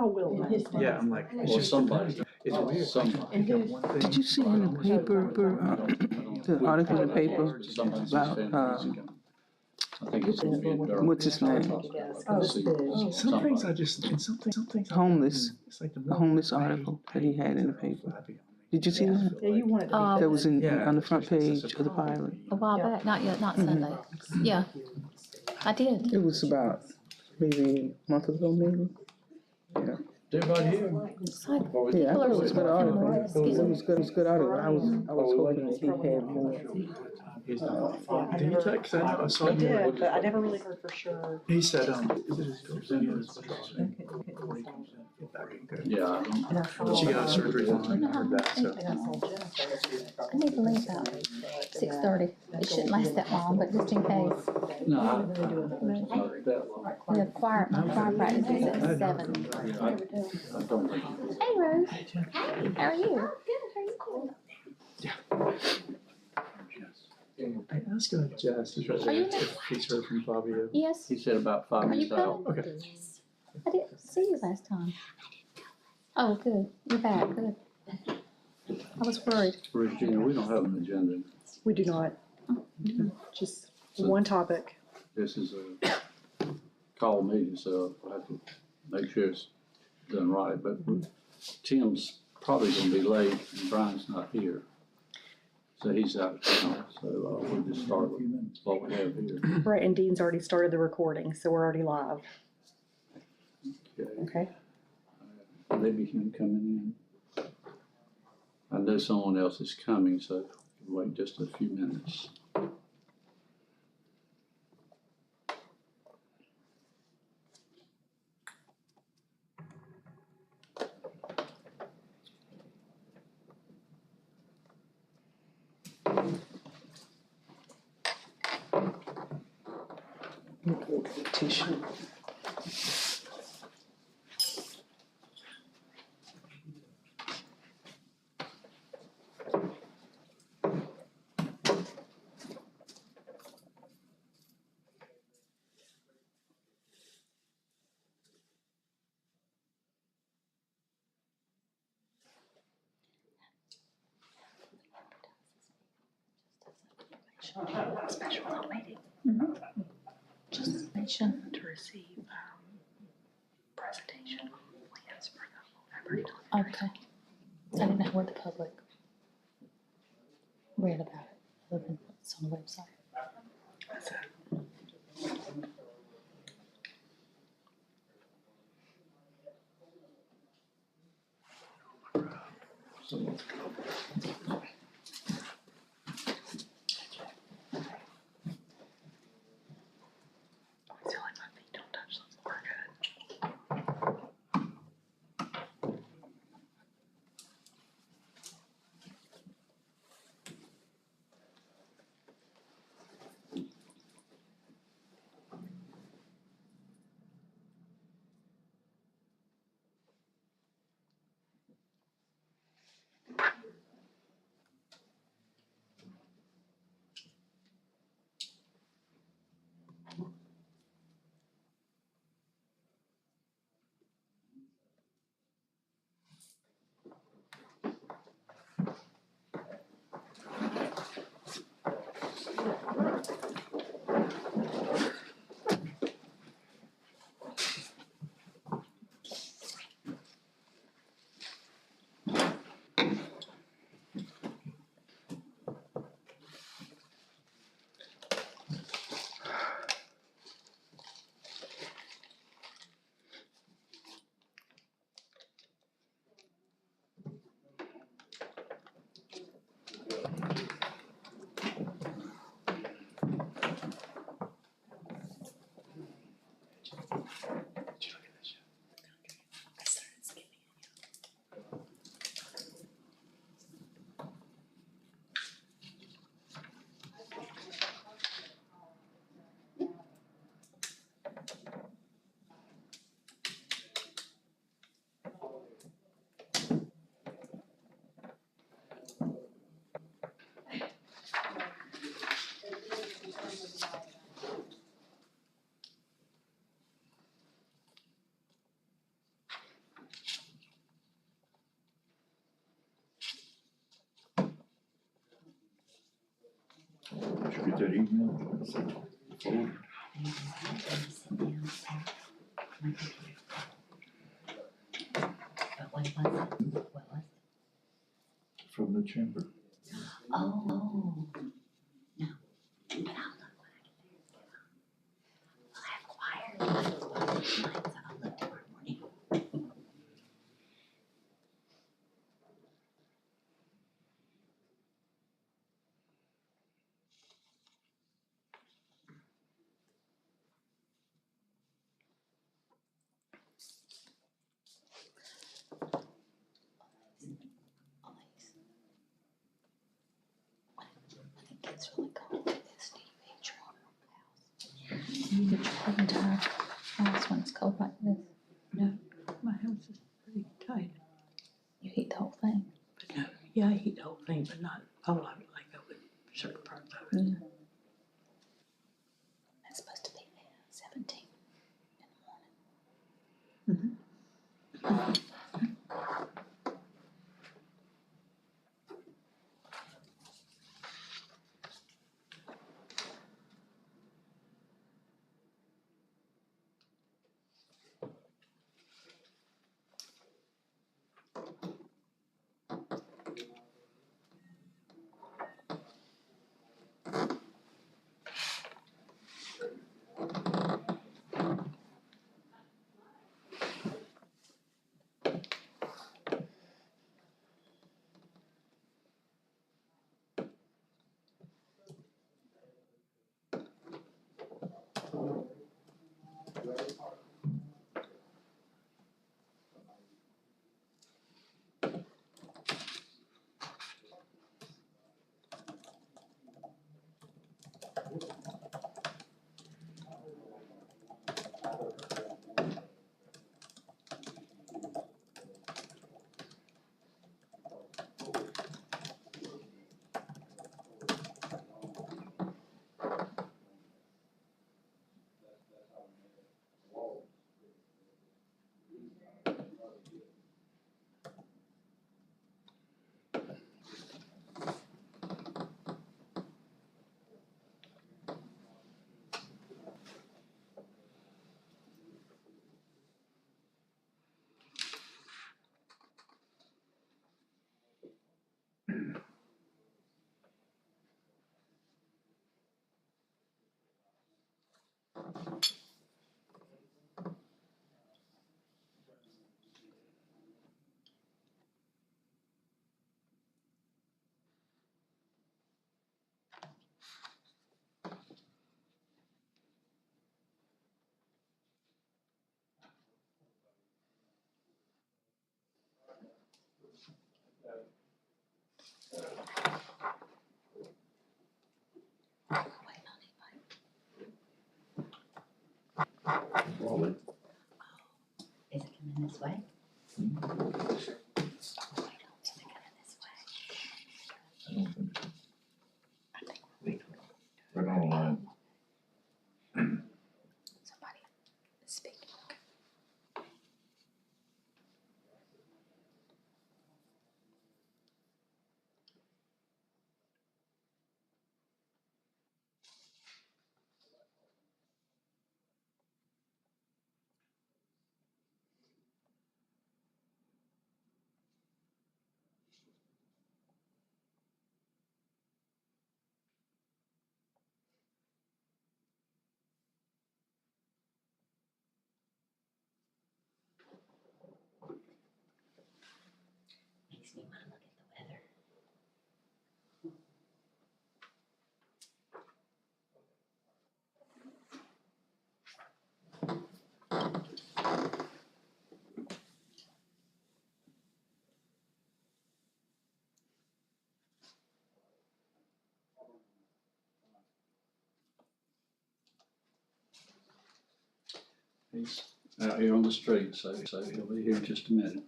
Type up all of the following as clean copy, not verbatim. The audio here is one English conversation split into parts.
saw Will. Yeah, I'm like, it's just somebody. It's weird. Somebody. Did you see in the paper, the article in the paper about, I think it's gonna be a dark. what's his name? Some things I just, and some things. Homeless, It's like a homeless article that he had in the paper. Did you see that? Yeah, you wanted to That was Yeah. on the front page of the Pilot. A while back, not yet, not Sunday. Yeah, I did. It was about maybe a month ago, maybe. Yeah. Everybody here. It's like Yeah, I people thought are it was a good article. more It was good. It was a good article. I was hoping that he had more. He's not. Did you text? I saw I you. did, but I never really heard for sure. He said, is it his girlfriend or his girlfriend? Yeah. She got surgery on her back, so. I need to leave about 6:30. It shouldn't last that long, but just in case. No. The choir, my choir practice is at 7. Hey Rose. Hey, how are you? I asked Jess, Are you if he's heard from Fabio. Yes. He said about 5 Are you minutes out. coming? Okay. I didn't see you last time. Oh, good. You're back. Good. I was worried. Regina, we don't have an agenda. We do not. Just one topic. This is a call meeting, so I have to make sure it's done right. But Tim's probably gonna be late and Brian's not here. So he's out of town, so we'll just start with what we have here. Right, and Dean's already started the recording, so we're already live. Okay. Maybe him coming in. I know someone else is coming, so we'll wait just a few minutes. Tissue. Special call meeting. Just mention to receive presentation plans for the Aberdeen. Okay. I didn't know what the public read about it, other than what's on the website. I feel like my feet don't touch the floor good. Did you get that email? Forward But what was it? What was it? from the chamber. Oh, no. But I'll look when I get there. We'll have choir. Choir tonight, so I'll look tomorrow morning. I think it's really cold at this TV house. You get your entire house when it's cold like this. My house is pretty tight. You heat the whole thing. But no, yeah, I heat the whole thing, but not all of it like I would certain parts of it. Yeah. It's supposed to be 17 in the morning. Waiting on anybody. Raleigh. Is it coming this way? Wait on, is it coming this way? I don't think so. I think we're waiting. Right on the line. Somebody is speaking. Makes me wanna look at the weather. He's out here on the street, so he'll be here in just a minute.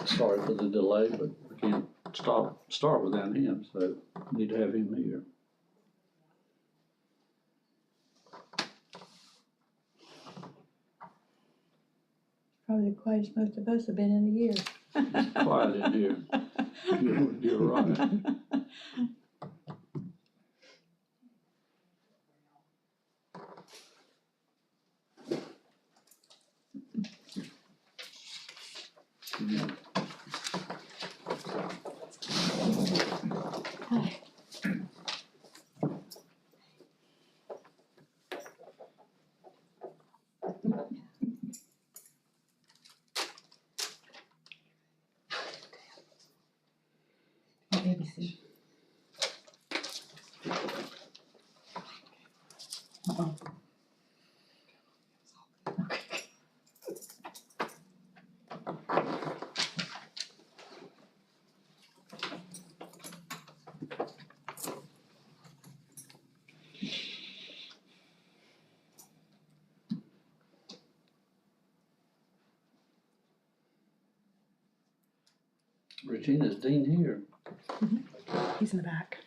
Sorry for the delay, but we can't start without him, so need to have him here. Probably the quietest most of us have been in a year. It's quiet in here. You're right. ABC. Uh-oh. Okay. Regina's Dean here. He's in the back.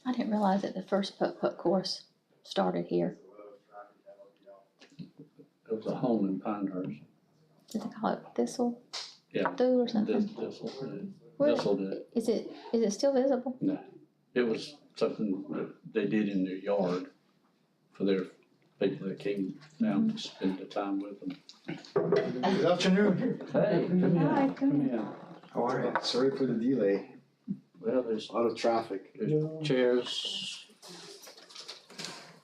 I didn't realize that the first putt-putt course started here. It was a home in Pinehurst. Did they call it Thistle? Yeah. Do or something? Where- Thistle did. Is it still visible? No, it was something that they did in their yard for their people that came down to spend the time with them. Good afternoon. Hey, come in, Hi, come come in. How are you? Sorry for the delay. Well, there's A lot of traffic. chairs.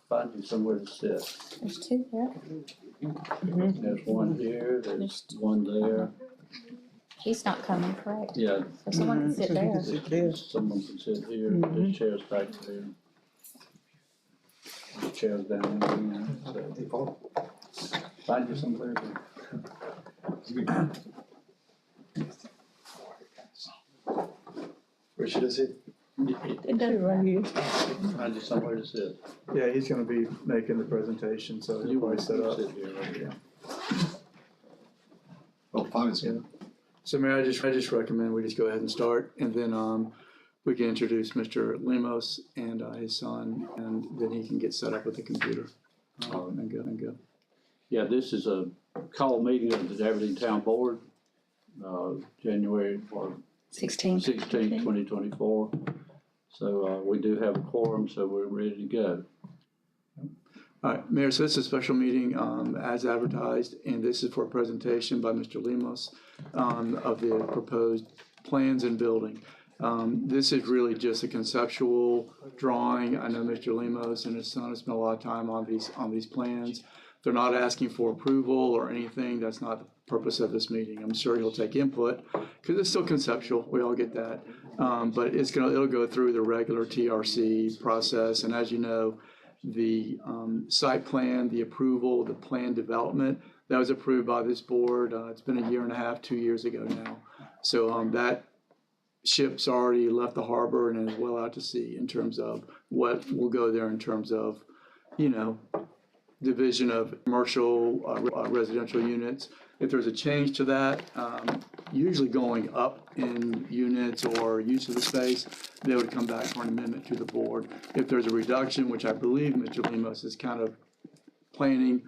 Find you somewhere to sit. There's two there. There's one here, there's one there. He's not coming, correct? Yeah, So someone can sit there. There. someone can sit here, there's chairs back there. There's chairs down there, so Hey, Paul. find you somewhere to. Where should I sit? It doesn't Right here. Find you somewhere to sit. Yeah, he's gonna be making the presentation, so he'll probably set up. Sit here, right here. Oh, fine, it's good. So Mayor, I just recommend we just go ahead and start, and then, we can introduce Mr. Lemos and, his son, and then he can get set up with the computer. And go. Yeah, this is a call meeting of the Aberdeen Town Board, January 16. 16, 2024. So, we do have a quorum, so we're ready to go. All right, Mayor, so this is a special meeting, as advertised, and this is for a presentation by Mr. Lemos, of the proposed plans and building. This is really just a conceptual drawing. I know Mr. Lemos and his son have spent a lot of time on these plans. They're not asking for approval or anything. That's not the purpose of this meeting. I'm sure he'll take input, because it's still conceptual. We all get that. But it'll go through the regular TRC process, and as you know, the site plan, the approval, the plan development, that was approved by this board. It's been a year and a half, 2 years ago now. So that ship's already left the harbor and is well out to sea in terms of what will go there in terms of, division of commercial, residential units. If there's a change to that, usually going up in units or use of the space, they would come back for an amendment to the board. If there's a reduction, which I believe Mr. Lemos is kind of planning,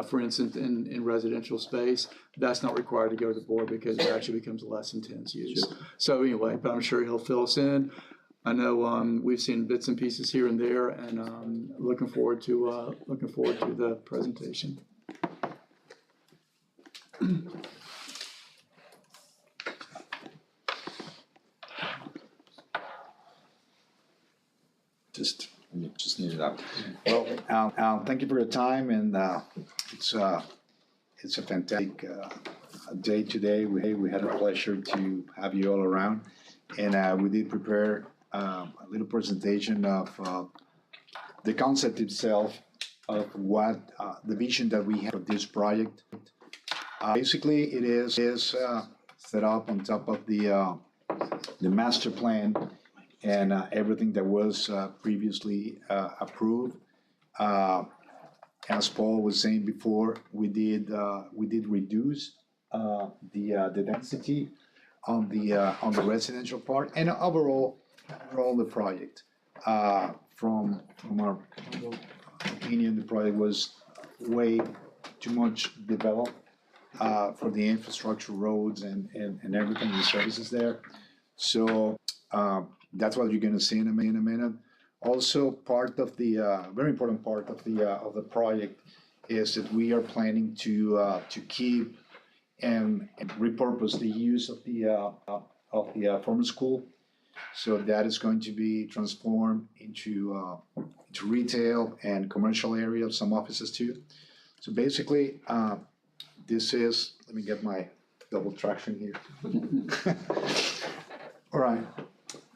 for instance, in residential space, that's not required to go to the board because it actually becomes less intense use. Sure. So anyway, but I'm sure he'll fill us in. I know we've seen bits and pieces here and there, and looking forward to the presentation. Just need it out. Well, Al, thank you for your time, and it's a fantastic day today. We had a pleasure to have you all around, and we did prepare a little presentation of the concept itself of what the vision that we have of this project. Basically, it is set up on top of the master plan and everything that was previously approved. As Paul was saying before, we did reduce the density on the residential part, and overall the project. From our opinion, the project was way too much developed for the infrastructure, roads and everything, the services there. So that's what you're gonna see in a minute. Also, part of the very important part of the project is that we are planning to keep and repurpose the use of the former school. So that is going to be transformed into retail and commercial area, some offices too. So basically, this is, let me get my double traction here. All right,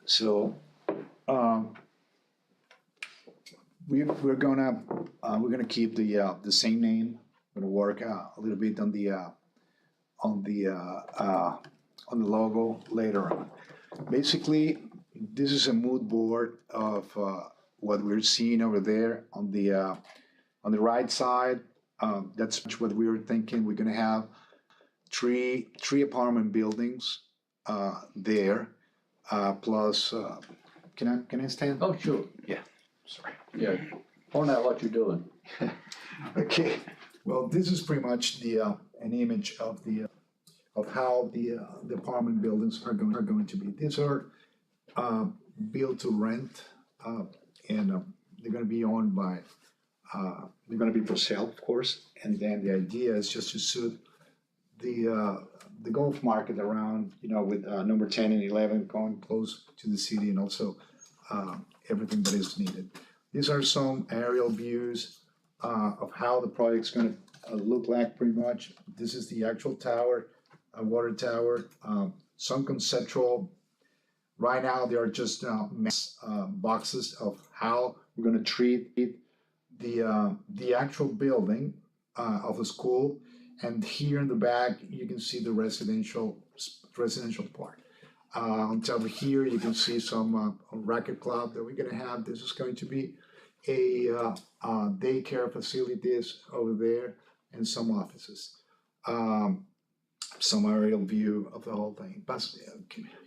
so we're gonna keep the same name. We're gonna work a little bit on the logo later on. Basically, this is a mood board of what we're seeing over there on the right side. That's what we were thinking. We're gonna have three apartment buildings there, plus. Can I stand? Oh, sure. Yeah. Sorry. Yeah, point out what you're doing. Okay. Well, this is pretty much an image of how the apartment buildings are going to be. These are built to rent, and they're going to be owned by. They're going to be for sale, of course. And then the idea is just to suit the golf market around, with number 10 and 11 going close to the city, and also everything that is needed. These are some aerial views of how the project's going to look like. Pretty much, this is the actual tower. Water tower, some conceptual. Right now, they are just boxes of how we're going to treat the actual building of the school. And here in the back, you can see the residential part. On top of here, you can see some racket club that we're going to have. This is going to be a daycare facilities over there and some offices. Some aerial view of the whole thing. But,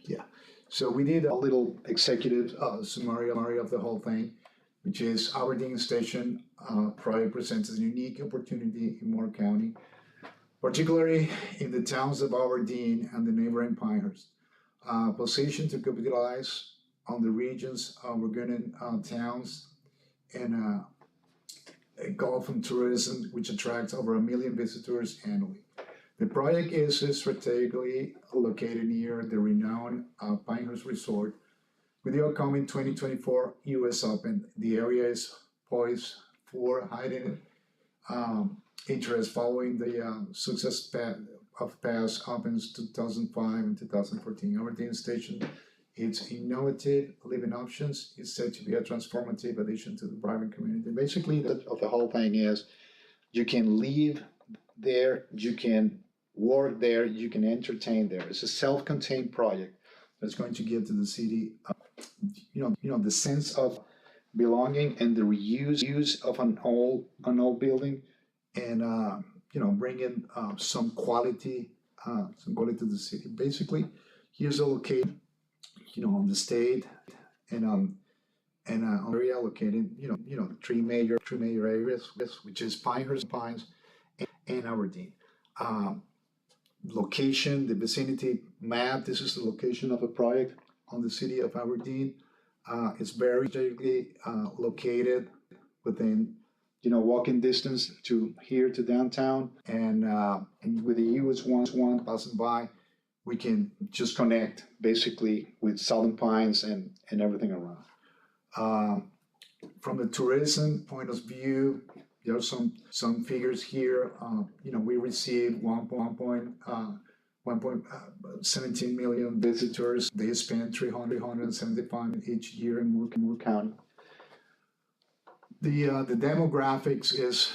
yeah. So we did a little executive summary of the whole thing, which is Aberdeen Station project presents a unique opportunity in Moore County, particularly in the towns of Aberdeen and the neighboring Pinehurst. Positioned to capitalize on the region's Burgundian towns and golf and tourism, which attracts over 1 million visitors annually. The project is strategically located near the renowned Pinehurst Resort. With the upcoming 2024 US Open, the area is poised for heightened interest following the success of past Opens 2005 and 2014. Aberdeen Station, its innovative living options is said to be a transformative addition to the private community. Basically, the whole thing is you can live there, you can work there, you can entertain there. It's a self-contained project that's going to give to the city, the sense of belonging and the reuse of an old building, and bring in some quality to the city. Basically, here's a location, on the state and area located, three major areas, which is Pinehurst, Pines, and Aberdeen. Location, the vicinity map. This is the location of a project on the city of Aberdeen. It's very strategically located within, walking distance to here to downtown, and with the US 1 passing by, we can just connect basically with Southern Pines and everything around. From the tourism point of view, there are some figures here. We received 1.17 million visitors. They spend 375 each year in Moore County. The demographics is,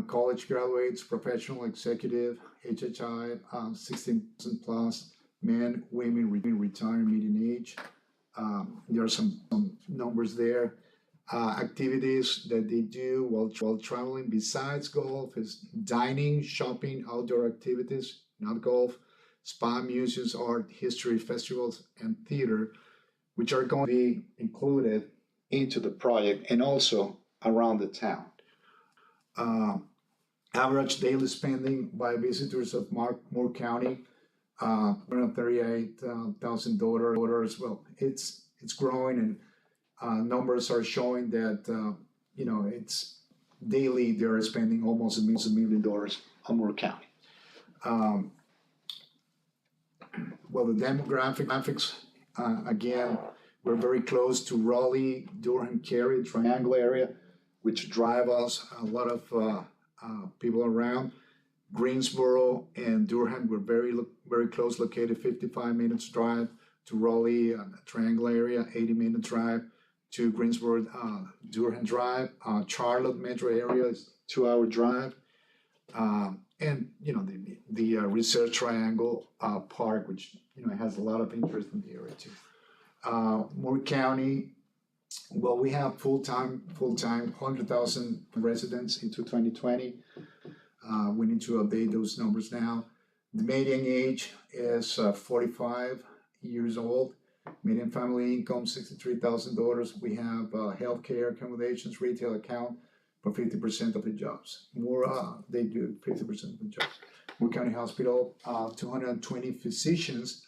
college graduates, professional, executive, HHI, 16,000 plus, men, women, retired median age. There are some numbers there. Activities that they do while traveling besides golf is dining, shopping, outdoor activities, not golf, spa, museums, art, history, festivals, and theater, which are going to be included into the project and also around the town. Average daily spending by visitors of Moore County, $138,000. Well, it's growing, and numbers are showing that it's daily they're spending almost $1 million on Moore County. Well, the demographics, again, we're very close to Raleigh, Durham, Cary, Triangle area, which drive us a lot of people around. Greensboro and Durham, we're very close located, 55 minutes drive to Raleigh, Triangle area, 80-minute drive to Greensboro, Durham drive. Charlotte metro area is 2-hour drive. And the Research Triangle Park, which has a lot of interest in the area too. Moore County, well, we have full-time 100,000 residents into 2020. We need to update those numbers now. The median age is 45 years old. Median family income $63,000. We have healthcare accommodations, retail account for 50% of the jobs. More, they do 50% of the jobs. Moore County Hospital, 220 physicians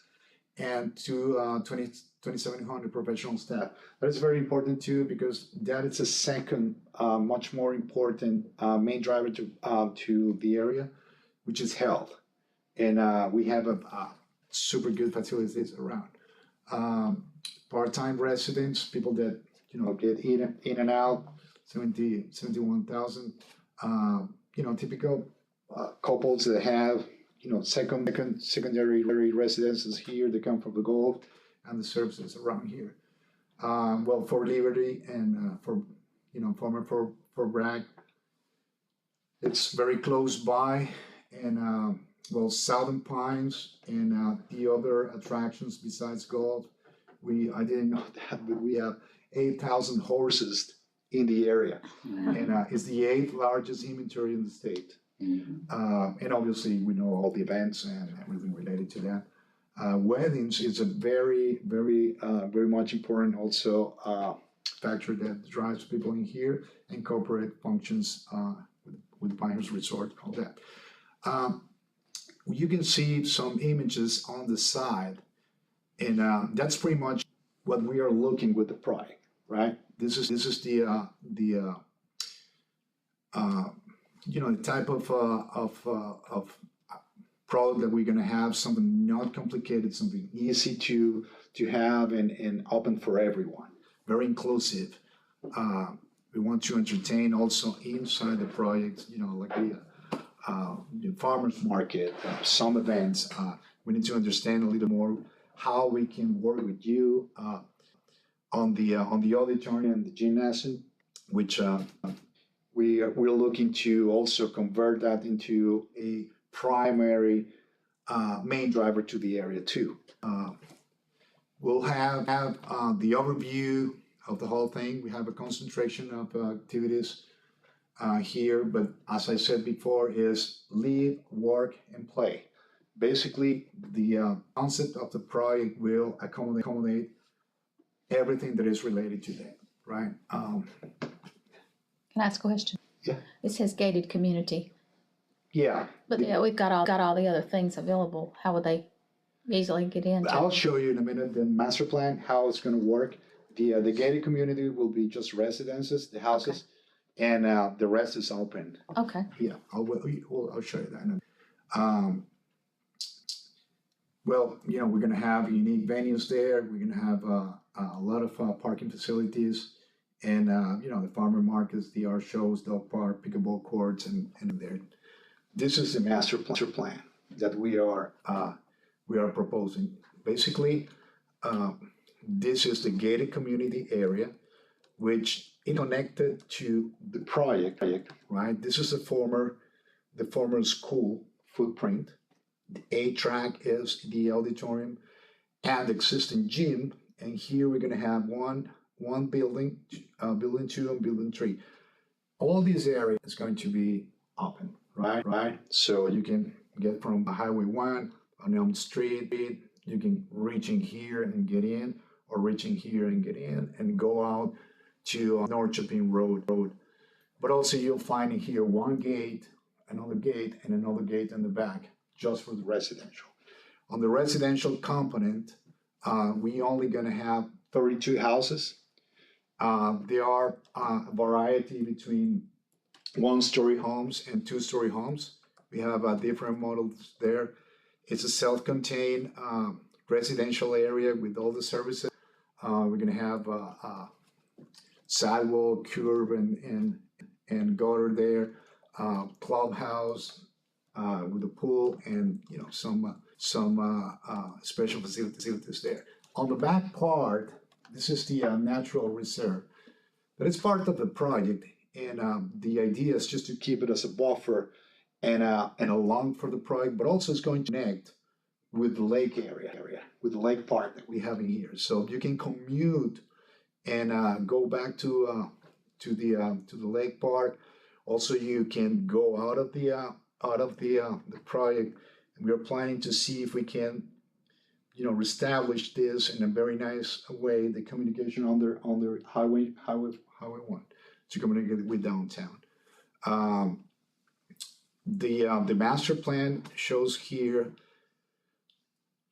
and 2,700 professional staff. That is very important too, because that is a second, much more important main driver to the area, which is health. And we have super good facilities around. Part-time residents, people that get in and out, 71,000. Typical couples that have secondary residences here. They come from the Gulf and the services around here. Well, for Liberty and former for Bragg, it's very close by, and well, Southern Pines and the other attractions besides golf. I didn't know that, but we have 8,000 horses in the area, and it's the 8th largest inventory in the state. And obviously, we know all the events and everything related to that. Weddings is a very much important also factor that drives people in here, and corporate functions with Pinehurst Resort, all that. You can see some images on the side, and that's pretty much what we are looking with the project, right? This is the type of product that we're going to have, something not complicated, something easy to have and open for everyone, very inclusive. We want to entertain also inside the project, like the farmers market, some events. We need to understand a little more how we can work with you on the auditorium and the gymnasium, which we're looking to also convert that into a primary main driver to the area too. We'll have the overview of the whole thing. We have a concentration of activities here, but as I said before, is live, work, and play. Basically, the concept of the project will accommodate everything that is related to that, right? Can I ask a question? Yeah. It says gated community, Yeah. but yeah, we've got all the other things available. How would they easily get in? I'll show you in a minute the master plan, how it's going to work. The gated community will be just residences, the houses, and the rest is open. Okay. Yeah, I'll show you that. Well, we're going to have unique venues there. We're going to have a lot of parking facilities, and the farmer markets, the art shows, dog park, pickleball courts, and there. This is the master plan that we are proposing. Basically, this is the gated community area, which is connected to the project, right? This is the former school footprint. The A track is the auditorium and existing gym, and here we're going to have one building, building 2 and building 3. All these areas is going to be open, right? So you can get from Highway 1 on Elm Street, you can reach in here and get in, or reach in here and get in, and go out to North Chapin Road. But also you'll find in here one gate another gate and another gate in the back, just for the residential. On the residential component, we only gonna have 32 houses. There are a variety between one-story homes and two-story homes. We have different models there. It's a self-contained residential area with all the services. We're gonna have sidewalk, curb, and gutter there, clubhouse with a pool, and some special facilities there. On the back part, this is the natural reserve, but it's part of the project, and the idea is just to keep it as a buffer and a lawn for the project, but also it's going to connect with the lake area, with the lake park that we have in here. So you can commute and go back to the lake park. Also, you can go out of the project. And we are planning to see if we can, reestablish this in a very nice way, the communication on the highway 1 to communicate with downtown. The master plan shows here,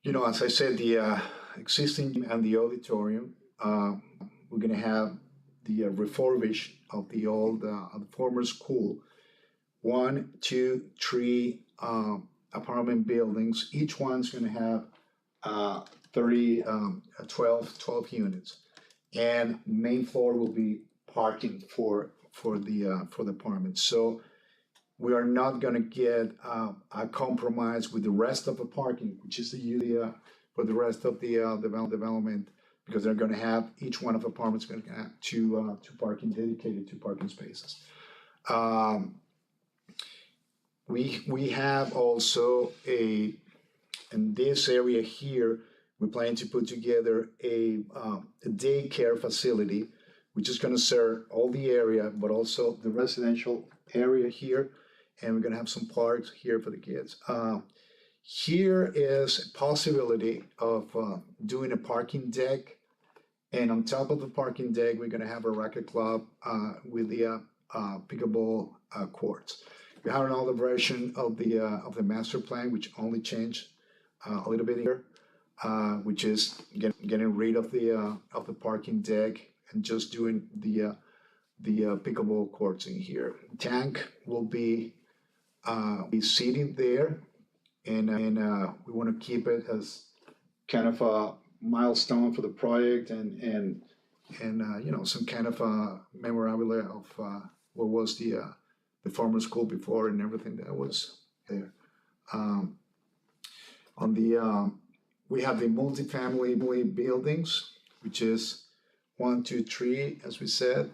as I said, the existing and the auditorium. We're gonna have the refurbish of the old, the former school. 1, 2, 3 apartment buildings. Each one's gonna have 12 units. And main floor will be parking for the apartments. So we are not gonna get a compromise with the rest of the parking, which is the for the rest of the development, because they're gonna have, each one of the apartments gonna have two dedicated parking spaces. We have also in this area here, we plan to put together a daycare facility, which is gonna serve all the area, but also the residential area here, and we're gonna have some parks here for the kids. Here is a possibility of doing a parking deck, and on top of the parking deck, we're gonna have a racket club with the pickleball courts. We have another version of the master plan, which only changed a little bit here, which is getting rid of the parking deck and just doing the pickleball courts in here. Tank will be seating there, and we want to keep it as kind of a milestone for the project, and some kind of memorabilia of what was the former school before and everything that was there. We have the multifamily buildings, which is 1, 2, 3, as we said,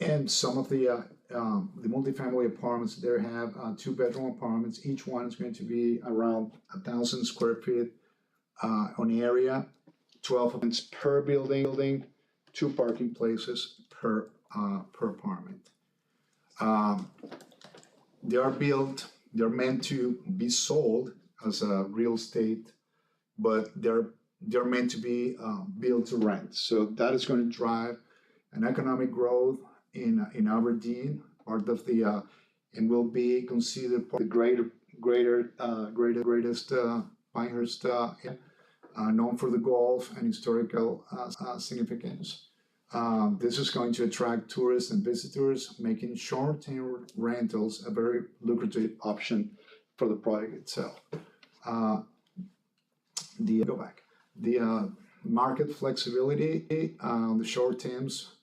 and some of the multifamily apartments there have 2-bedroom apartments. Each one is going to be around 1,000 square feet on area, 12 apartments per building, 2 parking places per apartment. They're meant to be sold as a real estate, but they're meant to be built to rent. So that is going to drive an economic growth in Aberdeen, part of the and will be considered part of the greatest Pinehurst area, known for the golf and historical significance. This is going to attract tourists and visitors, making short-term rentals a very lucrative option for the project itself. The market flexibility on the short terms,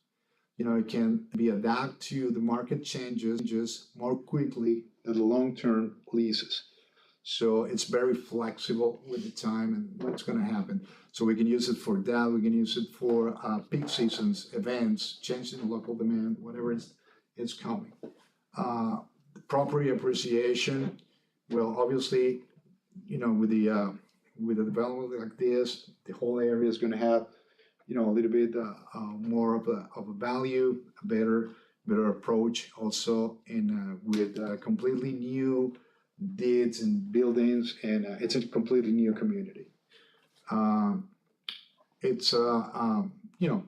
it can be adapted to the market changes more quickly than the long-term leases. So it's very flexible with the time and what's going to happen. So we can use it for that. We can use it for peak seasons, events, changing the local demand, whatever is coming. Property appreciation. Well, obviously, with a development like this, the whole area is going to have, a little bit more of a value, a better approach also, and with completely new deeds and buildings, and it's a completely new community. It's a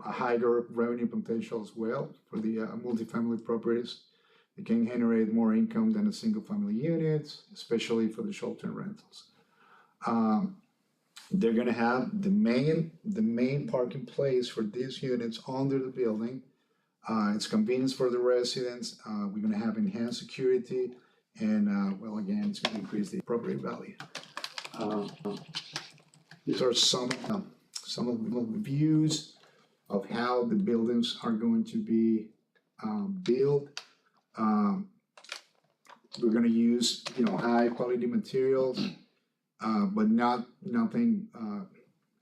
higher revenue potential as well for the multifamily properties. It can generate more income than a single-family unit, especially for the short-term rentals. They're gonna have the main parking place for these units under the building. It's convenience for the residents. We're gonna have enhanced security, and well, again, it's gonna increase the property value. These are some of the views of how the buildings are going to be built. We're gonna use, high quality materials, but nothing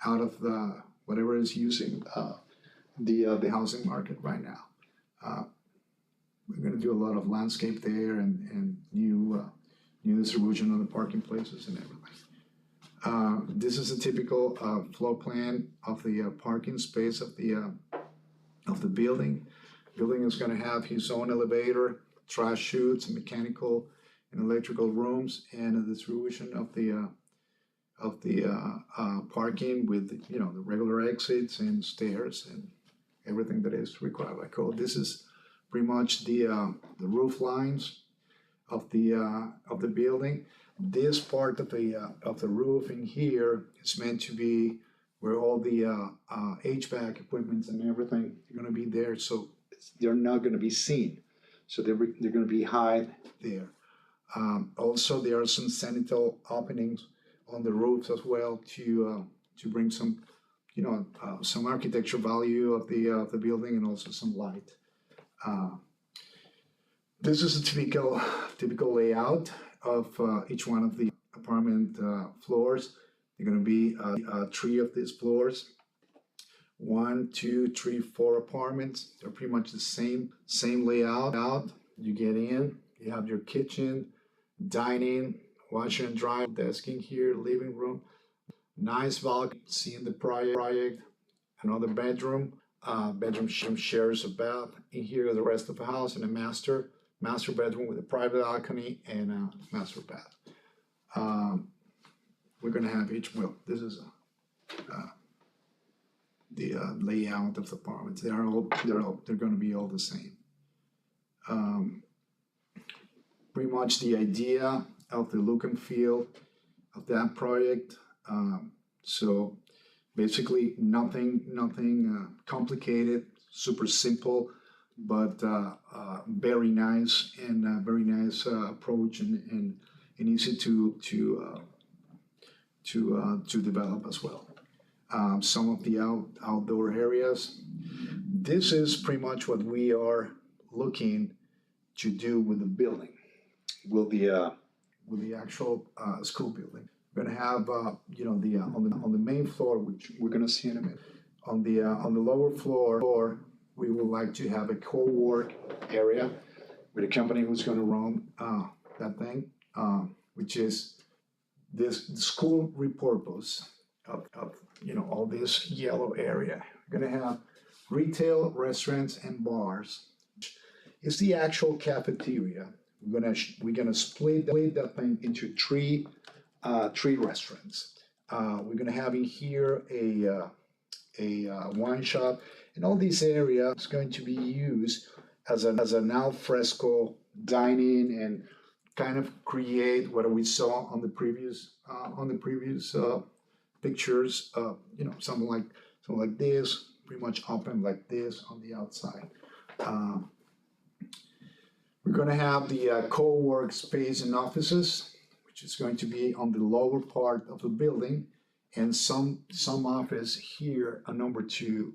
out of the whatever is using the housing market right now. We're gonna do a lot of landscape there and new distribution on the parking places and everything. This is a typical floor plan of the parking space of the building. Building is gonna have his own elevator, trash chutes, mechanical and electrical rooms, and a distribution of the parking with the regular exits and stairs and everything that is required by code. This is pretty much the roof lines of the building. This part of the roof in here is meant to be where all the HVAC equipment and everything are gonna be there, so they're not gonna be seen. So they're gonna be high there. Also, there are some sanitary openings on the roofs as well to bring some architecture value of the building and also some light. This is a typical layout of each one of the apartment floors. There are gonna be 3 of these floors. 1, 2, 3, 4 apartments. They're pretty much the same layout. You get in, you have your kitchen, dining, washer and dryer, desk in here, living room, nice balcony, seeing the project, another bedroom. Bedroom shares a bath. In here, the rest of the house, and a master bedroom with a private balcony and a master bath. We're gonna have this is the layout of the apartments. They're gonna be all the same. Pretty much the idea of the look and feel of that project. So basically nothing complicated, super simple, but very nice and very nice approach and easy to develop as well. Some of the outdoor areas. This is pretty much what we are looking to do with the building, with the actual school building. We're gonna have on the main floor, which we're gonna see in a minute. On the lower floor, we would like to have a co-work area with a company who's gonna run that thing, which is this school repurpose of all this yellow area. We're gonna have retail, restaurants, and bars. It's the actual cafeteria. We're gonna split that thing into three restaurants. We're gonna have in here a wine shop, and all this area is going to be used as an al fresco dining and kind of create what we saw on the previous pictures. Something like this, pretty much open like this on the outside. We're gonna have the co-work space and offices, which is going to be on the lower part of the building, and some office here, a number 2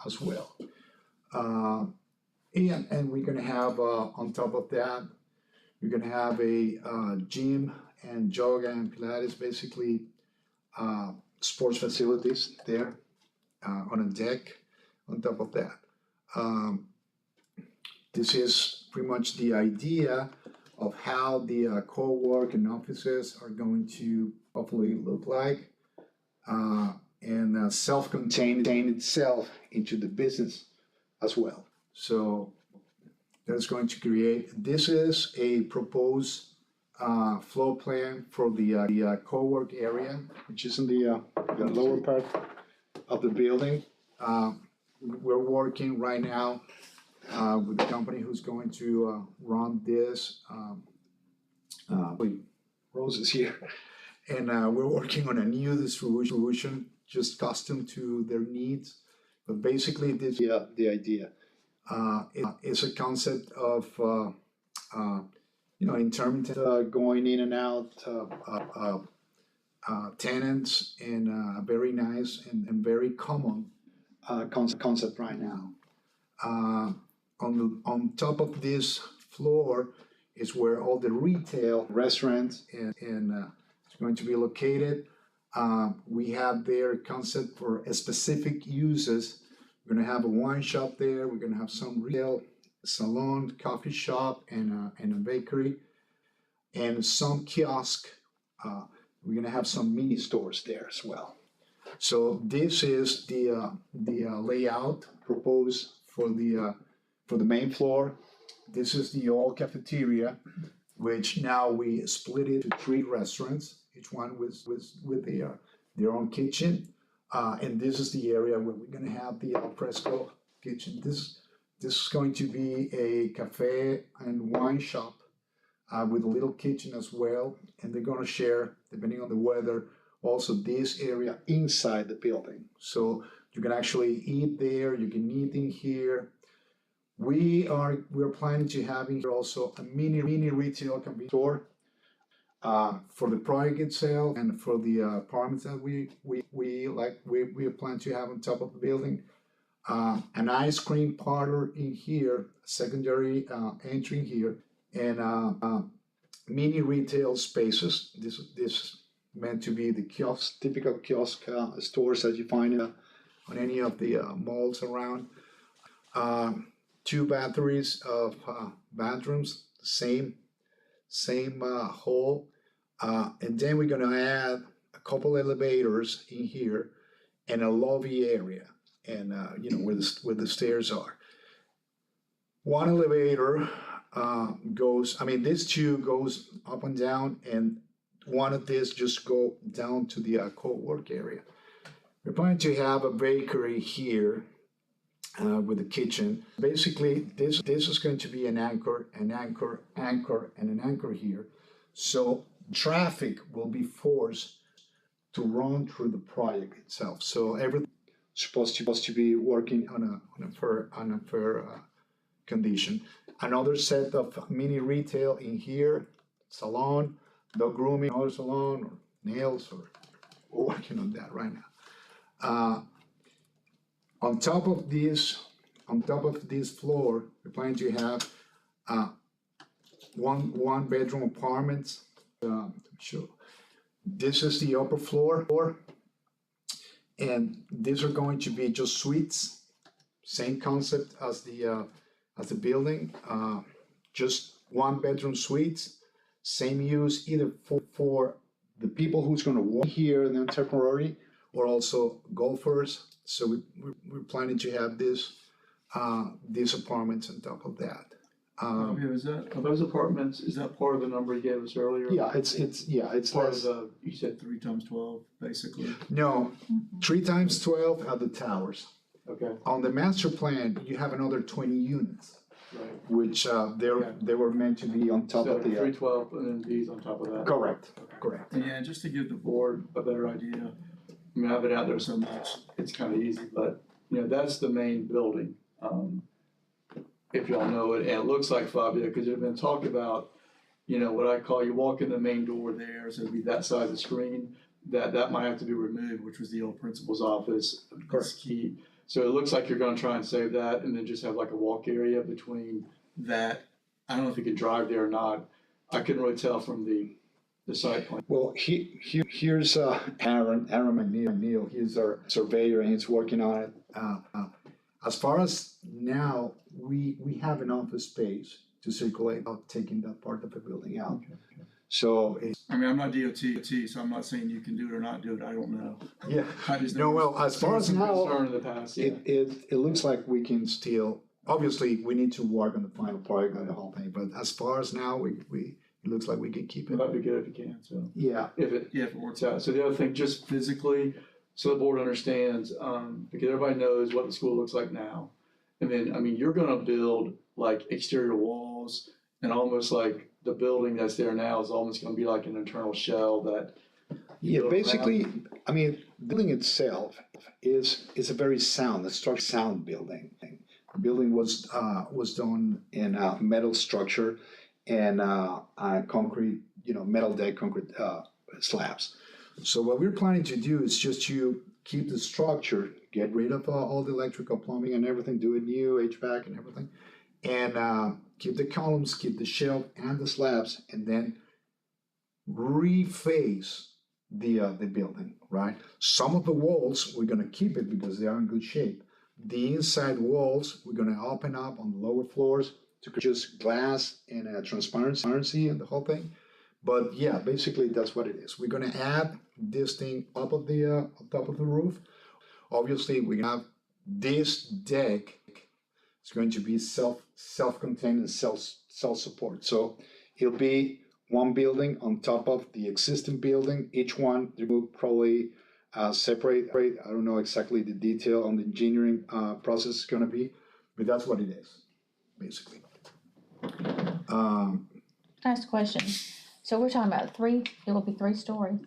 as well. And we're gonna have on top of that, we're gonna have a gym and yoga and Pilates, basically sports facilities there on a deck on top of that. This is pretty much the idea of how the co-work and offices are going to hopefully look like, and self-contained itself into the business as well. So that's going to create, this is a proposed floor plan for the co-work area, which is in the lower part of the building. We're working right now with the company who's going to run this. Rose is here. And we're working on a new distribution, just custom to their needs. But basically, this the idea. It's a concept of, in terms of going in and out tenants, and very nice and very common concept right now. On top of this floor is where all the retail restaurants and it's going to be located. We have their concept for specific uses. We're gonna have a wine shop there. We're gonna have some retail, salon, coffee shop, and a bakery, and some kiosk. We're gonna have some mini stores there as well. So this is the layout proposed for the main floor. This is the old cafeteria, which now we split it to 3 restaurants, each one with their own kitchen. And this is the area where we're gonna have the al fresco kitchen. This is going to be a cafe and wine shop with a little kitchen as well. And they're gonna share, depending on the weather, also this area inside the building. So you can actually eat there, you can eat in here. We're planning to have in here also a mini retail convenience store for the project itself and for the apartments that we plan to have on top of the building. An ice cream parlor in here, secondary entry here, and mini retail spaces. This is meant to be the kiosk, typical kiosk stores that you find on any of the malls around. 2 batteries of bathrooms, same hall, and then we're gonna add a couple elevators in here and a lobby area, and where the stairs are. One elevator these 2 goes up and down, and one of these just go down to the co-work area. We're planning to have a bakery here. With the kitchen. Basically, this is going to be an anchor, and an anchor here. So traffic will be forced to run through the project itself. So everything's supposed to be working on a fair condition. Another set of mini retail in here, salon, dog grooming, another salon, or nails, or we're working on that right now. On top of this floor, we're planning to have one bedroom apartments. Sure. This is the upper floor, and these are going to be just suites. Same concept as the building, just 1 bedroom suites. Same use either for the people who's going to work here and then temporary, or also golfers. So we're planning to have these apartments on top of that. Are those apartments, is that part of the number you gave us earlier? Yeah, it's Part less. of you said 3 times 12, basically. No, 3 times 12 are the towers. Okay, On the master plan, you have another 20 units, right. which they were meant to be on top So of the. 312 and then these on top of that. Correct, correct. Yeah, just to give the board a better idea, I mean, I've been out there so much, it's kind of easy, but, that's the main building. If y'all know it, and it looks like Fabio, because there's been talk about, what I call, you walk in the main door there, so it'd be that side of the screen, that might have to be removed, which was the old principal's office. It's key. So it looks like you're gonna try and save that, and then just have like a walk area between that. I don't know if you could drive there or not. I couldn't really tell from the site plan. Well, here's Aaron McNeil. He's our surveyor, and he's working on it. As far as now, we have an office space to circulate without taking that part of the building out. Okay. So I mean, I'm not DOT, so I'm not saying you can do it or not do it. I don't know. yeah. I just No, well, as far as now, concern in the past, yeah. it looks like we can still. Obviously, we need to work on the final product of the whole thing. But as far as now, it looks like we can keep it. That'd be good if you can. So Yeah. if it works out. So the other thing, just physically, so the board understands, because everybody knows what the school looks like now, And then, I mean, you're gonna build like exterior walls and almost like the building that's there now is almost gonna be like an internal shell that. you Yeah, build around. basically, I mean, the building itself is a very sound, a structure sound building. The building was done in a metal structure and concrete, metal deck concrete slabs. So what we're planning to do is just to keep the structure, get rid of all the electrical plumbing and everything, do a new HVAC and everything, and keep the columns, keep the shelf and the slabs, and then reface the building, right? Some of the walls, we're gonna keep it because they are in good shape. The inside walls, we're gonna open up on the lower floors to just glass and transparency and the whole thing. But yeah, basically that's what it is. We're gonna add this thing up of the on top of the roof. Obviously, we have this deck. It's going to be self-contained and self-support. So it'll be one building on top of the existing building. Each one they will probably separate. I don't know exactly the detail on the engineering process is gonna be, but that's what it is, basically. Can I ask a question? So we're talking about it will be 3 stories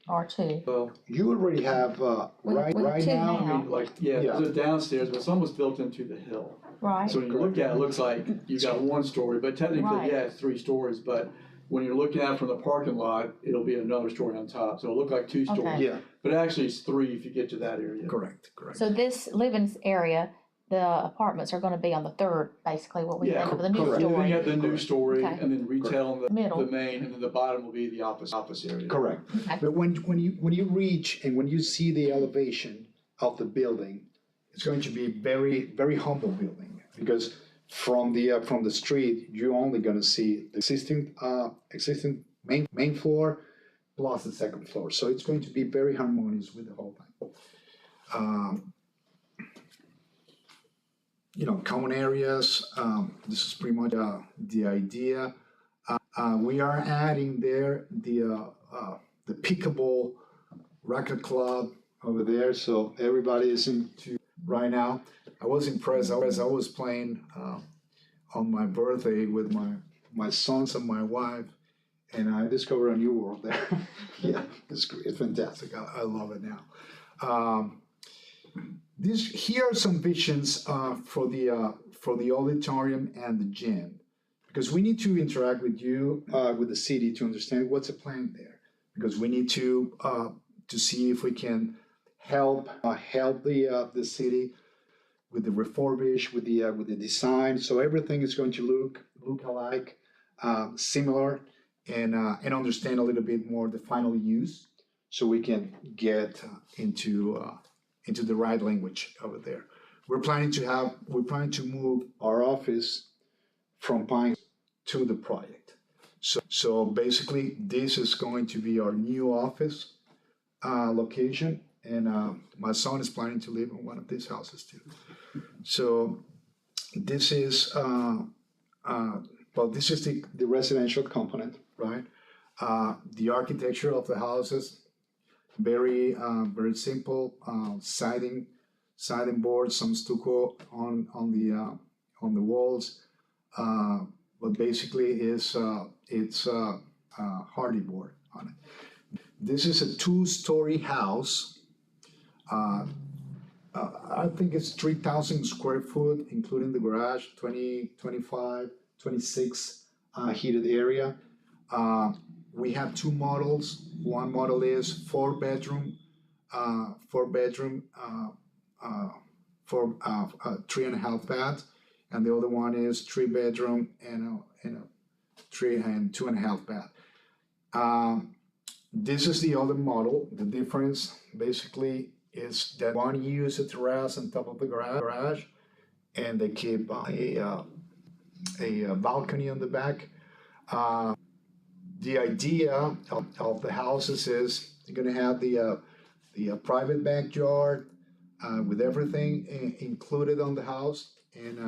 or 2? Well, You already have We have right two now. I mean, like, yeah, Yeah. there's a downstairs, but it's almost built into the hill. Right, So when you look at it, it looks like you got 1 story, but technically, Right. yeah, it's 3 stories, but when you're looking at it from the parking lot, it'll be another story on top, so it'll look like 2 stories. Okay. Yeah, But actually, it's 3 if you get to that area. correct. so this living area, the apartments are gonna be on the 3rd, basically, what we Yeah, think of the new correct. Then you story. have the new story, Okay. and then retail in the Middle. main, and then the bottom will be the office area. Correct. Okay. But when you reach and when you see the elevation of the building, it's going to be very, very humble building because from the street, you're only gonna see the existing main floor plus the second floor. So it's going to be very harmonious with the whole thing. Common areas, this is pretty much the idea. We are adding there the pickleball racket club over there, so everybody is into right now. I was impressed. I was playing on my birthday with my sons and my wife, and I discovered a new world there. Yeah, it's great. It's fantastic. I love it now. Here are some visions for the auditorium and the gym, because we need to interact with you, with the city, to understand what's the plan there. Because we need to see if we can help the city with the refurbish, with the design. So everything is going to look alike, similar, and understand a little bit more the final use, so we can get into the right language over there. We're planning to move our office from Pine to the project. So basically, this is going to be our new office location, and my son is planning to live in one of these houses too. So this is this is the residential component, right? The architecture of the houses, very simple, siding boards, some stucco on the walls, but basically it's hardy board on it. This is a 2-story house. I think it's 3,000 square foot, including the garage, 20, 25, 26 heated area. We have 2 models. One model is 4-bedroom, 3.5 bath, and the other one is 3-bedroom and a 3 and 2.5 bath. This is the other model. The difference basically is that one uses a terrace on top of the garage, and they keep a balcony on the back. The idea of the houses is you're gonna have the private backyard with everything included on the house, and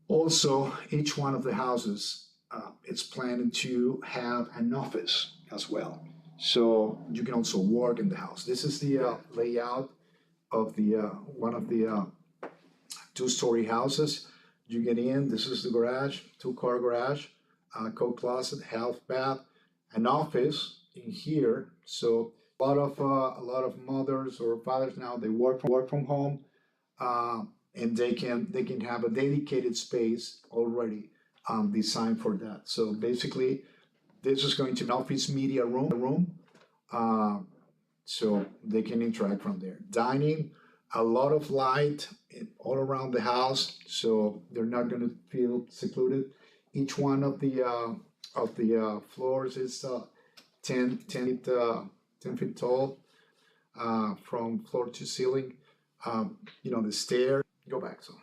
also each one of the houses it's planned to have an office as well, so you can also work in the house. This is the layout of the one of the two-story houses. You get in, this is the garage, two-car garage, coat closet, half bath, an office in here. So a lot of mothers or fathers now, they work from home, and they can have a dedicated space already designed for that. So basically, this is going to be an office media room, so they can interact from there. Dining, a lot of light all around the house, so they're not going to feel secluded. Each one of the floors is 10 feet tall from floor to ceiling. The stair, go back. So,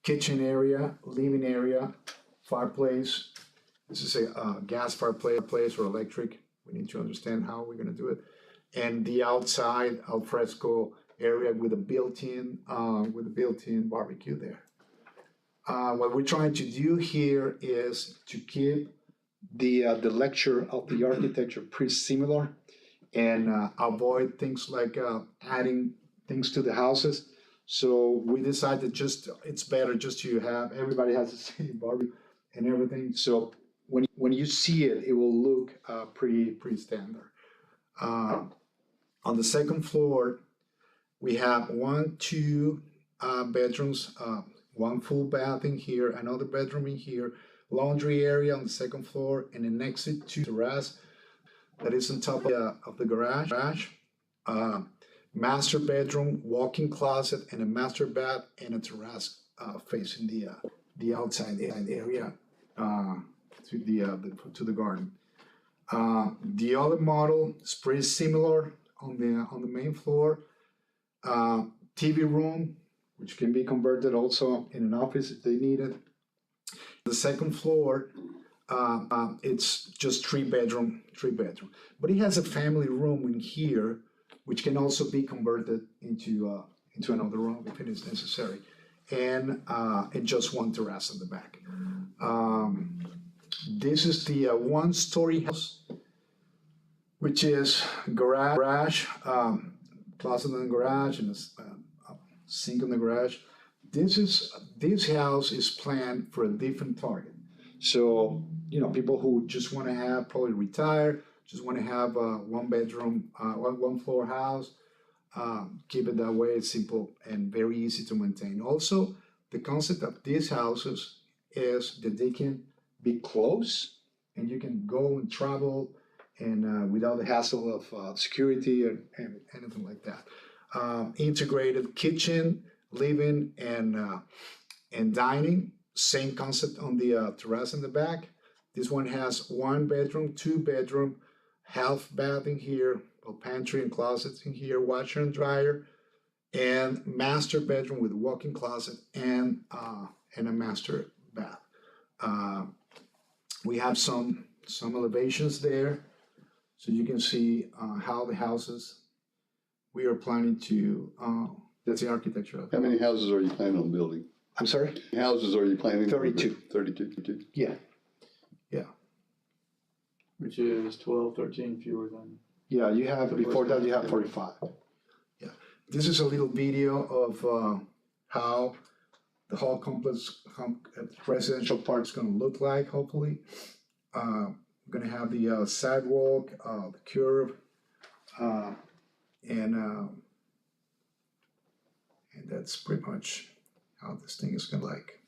kitchen area, living area, fireplace. This is a gas fireplace or electric. We need to understand how we're gonna do it. And the outside al fresco area with a built-in barbecue there. What we're trying to do here is to keep the lecture of the architecture pretty similar and avoid things like adding things to the houses. So we decided it's better just to have, everybody has the same barbecue and everything. So when you see it, it will look pretty standard. On the second floor, we have two bedrooms, one full bath in here, another bedroom in here, laundry area on the second floor, and an exit to terrace that is on top of the garage. Master bedroom, walk-in closet, and a master bath and a terrace facing the outside area to the garden. The other model is pretty similar on the main floor. TV room, which can be converted also in an office if they need it. The second floor, it's just three bedroom, but it has a family room in here, which can also be converted into another room if it is necessary, and just one terrace in the back. This is the one-story house, which is garage, closet in the garage, and a sink in the garage. This house is planned for a different target. So, people who just want to have, probably retire, just want to have a one-bedroom, one-floor house, keep it that way. It's simple and very easy to maintain. Also, the concept of these houses is that they can be close and you can go and travel and without the hassle of security and anything like that. Integrated kitchen, living, and dining. Same concept on the terrace in the back. This one has one bedroom, two bedroom, half bath in here, a pantry and closets in here, washer and dryer, and master bedroom with walk-in closet and a master bath. We have some elevations there, so you can see how the houses we are planning to. That's the architecture. How many houses are you planning on building? I'm sorry? How many houses are you planning? 32. 32. Yeah. Which is 12, 13 fewer than. Yeah, you have, before that, you have 45. Yeah. This is a little video of how the whole complex residential park is going to look like, hopefully. We're going to have the sidewalk, the curb, and that's pretty much how this thing is going to like.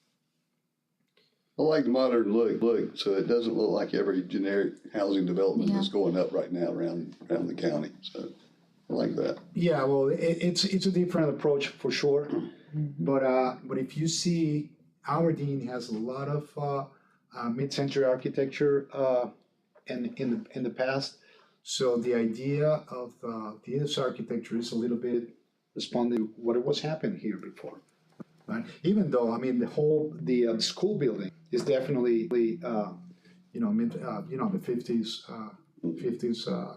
I like the modern look, so it doesn't look like every generic housing development Yeah. that's going up right now around the county. So I like that. Yeah, well, it's a different approach for sure. But if you see, Aberdeen has a lot of mid-century architecture in the past. So the idea of this architecture is a little bit responding to what was happening here before. Right? Even though, I mean, the school building is definitely the 50s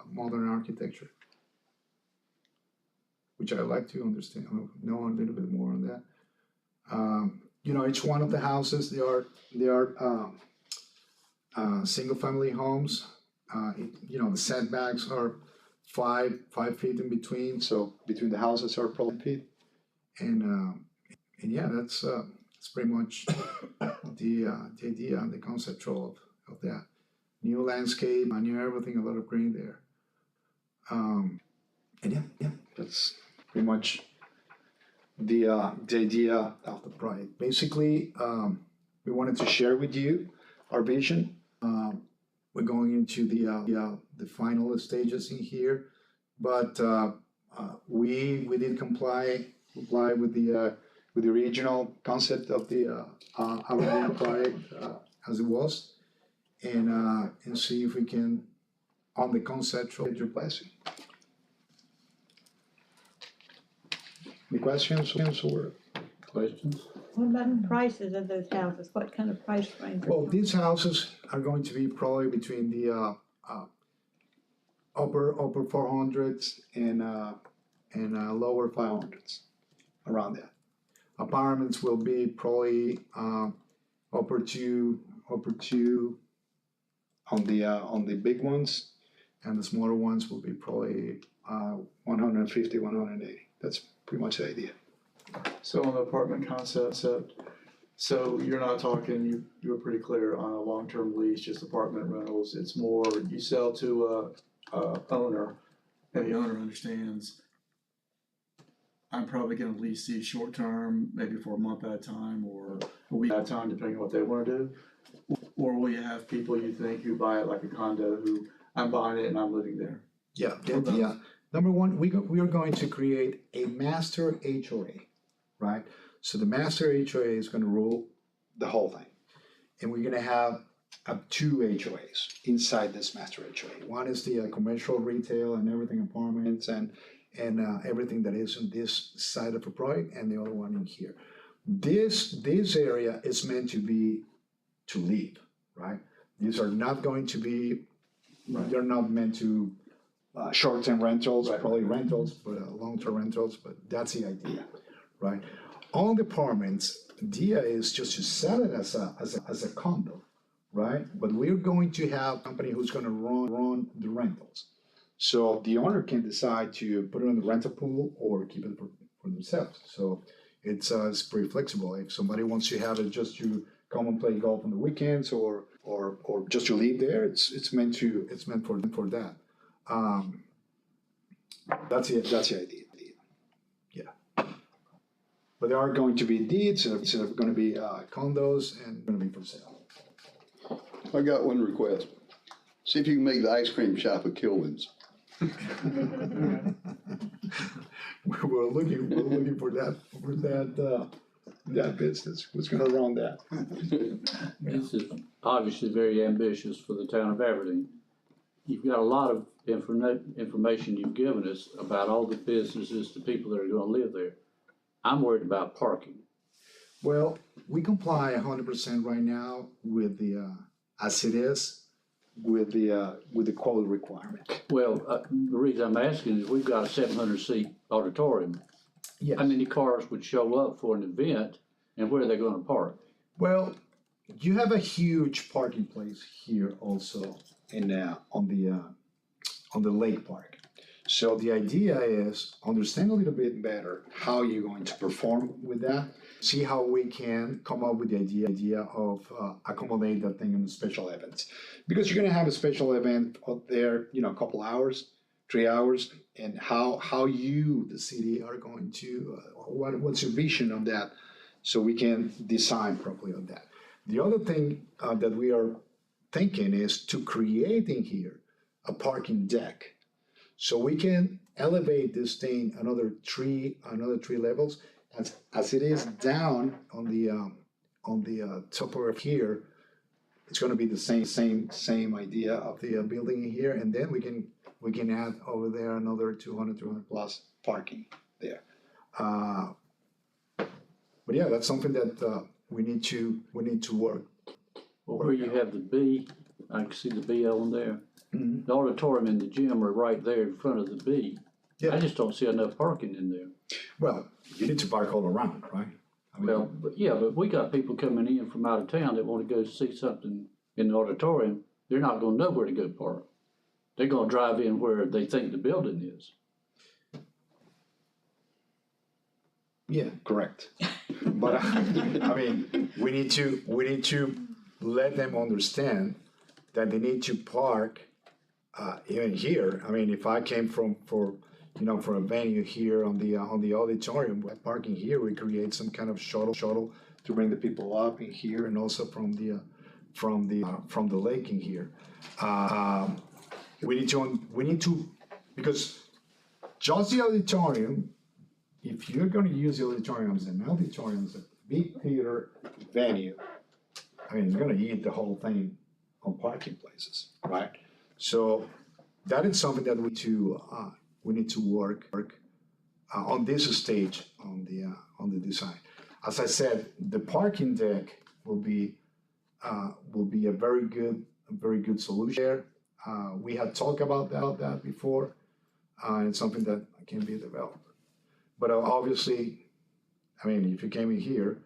modern architecture, which I like to understand, know a little bit more on that. Each one of the houses, they are single-family homes. The setbacks are 5 feet in between, so between the houses are probably feet, and yeah, that's pretty much the idea and the conceptual of that. New landscape, new everything, a lot of green there. And yeah, that's pretty much the idea of the project. Basically, we wanted to share with you our vision. We're going into the final stages in here, but we did comply with the original concept of the Aberdeen project as it was, and see if we can, on the conceptual, get your blessing. Any questions or? Questions? What about the prices of those houses? What kind of price range? Well, these houses are going to be probably between the upper 400s and lower 500s, around that. Apartments will be probably upper two on the big ones, and the smaller ones will be probably 150, 180. That's pretty much the idea. So on the apartment concept, so you're not talking, you were pretty clear on a long-term lease, just apartment rentals. It's more, you sell to a owner, and the owner understands, I'm probably gonna lease these short-term, maybe for a month at a time, or a week at a time, depending on what they wanna do. Or will you have people you think who buy it like a condo, who, I'm buying it and I'm living there? Yeah, the idea, number one, we are going to create a master HOA, right? So the master HOA is gonna rule the whole thing. And we're gonna have two HOAs inside this master HOA. One is the commercial, retail, and everything, apartments, and everything that is on this side of the project, and the other one in here. This area is meant to live, right? These are not going to be, they're not meant to short-term rentals, probably rentals, but long-term rentals, but that's the idea, right? On the apartments, the idea is just to sell it as a condo, right? But we're going to have a company who's gonna run the rentals. So the owner can decide to put it on the rental pool or keep it for themselves. So it's pretty flexible. If somebody wants to have it just to come and play golf on the weekends or just to live there, it's meant for that. That's the idea. Yeah. But there are going to be deeds, and it's going to be condos, and going to be for sale. I got one request. See if you can make the ice cream shop a Kilwins. We're looking for that business. Who's going to run that? This is obviously very ambitious for the town of Aberdeen. You've got a lot of information you've given us about all the businesses, the people that are gonna live there. I'm worried about parking. Well, we comply 100% right now with the as it is with the quality requirement. Well, the reason I'm asking is we've got a 700-seat auditorium. Yes. How many cars would show up for an event, and where are they gonna park? Well, you have a huge parking place here also on the lake park. So the idea is understand a little bit better how you're going to perform with that. See how we can come up with the idea of accommodate that thing in the special events. Because you're gonna have a special event out there, a couple hours, 3 hours, and how you, the city, are going to, what's your vision on that, so we can design properly on that. The other thing that we are thinking is to create in here a parking deck. So we can elevate this thing another three levels, as it is down on the top of here. It's going to be the same idea of the building in here, and then we can add over there another 200 plus parking there. But yeah, that's something that we need to work. Well, where you have the B, I can see the B on there. Mm-hmm. The auditorium and the gym are right there in front of the B. Yeah. I just don't see enough parking in there. Well, you need to park all around, right? But we got people coming in from out of town that wanna go see something in the auditorium. They're not gonna know where to go park. They're gonna drive in where they think the building is. Yeah, correct. But I mean, we need to let them understand that they need to park even here. I mean, if I came from a venue here on the auditorium, by parking here, we create some kind of shuttle to bring the people up in here, and also from the lake in here. We need to because just the auditorium. If you're gonna use the auditorium as an auditorium, as a big theater venue, I mean, you're gonna eat the whole thing on parking places, right? So that is something that we need to work on this stage on the design. As I said, the parking deck will be a very good solution there. We had talked about that before, and it's something that can be developed. But obviously, I mean, if you came in here,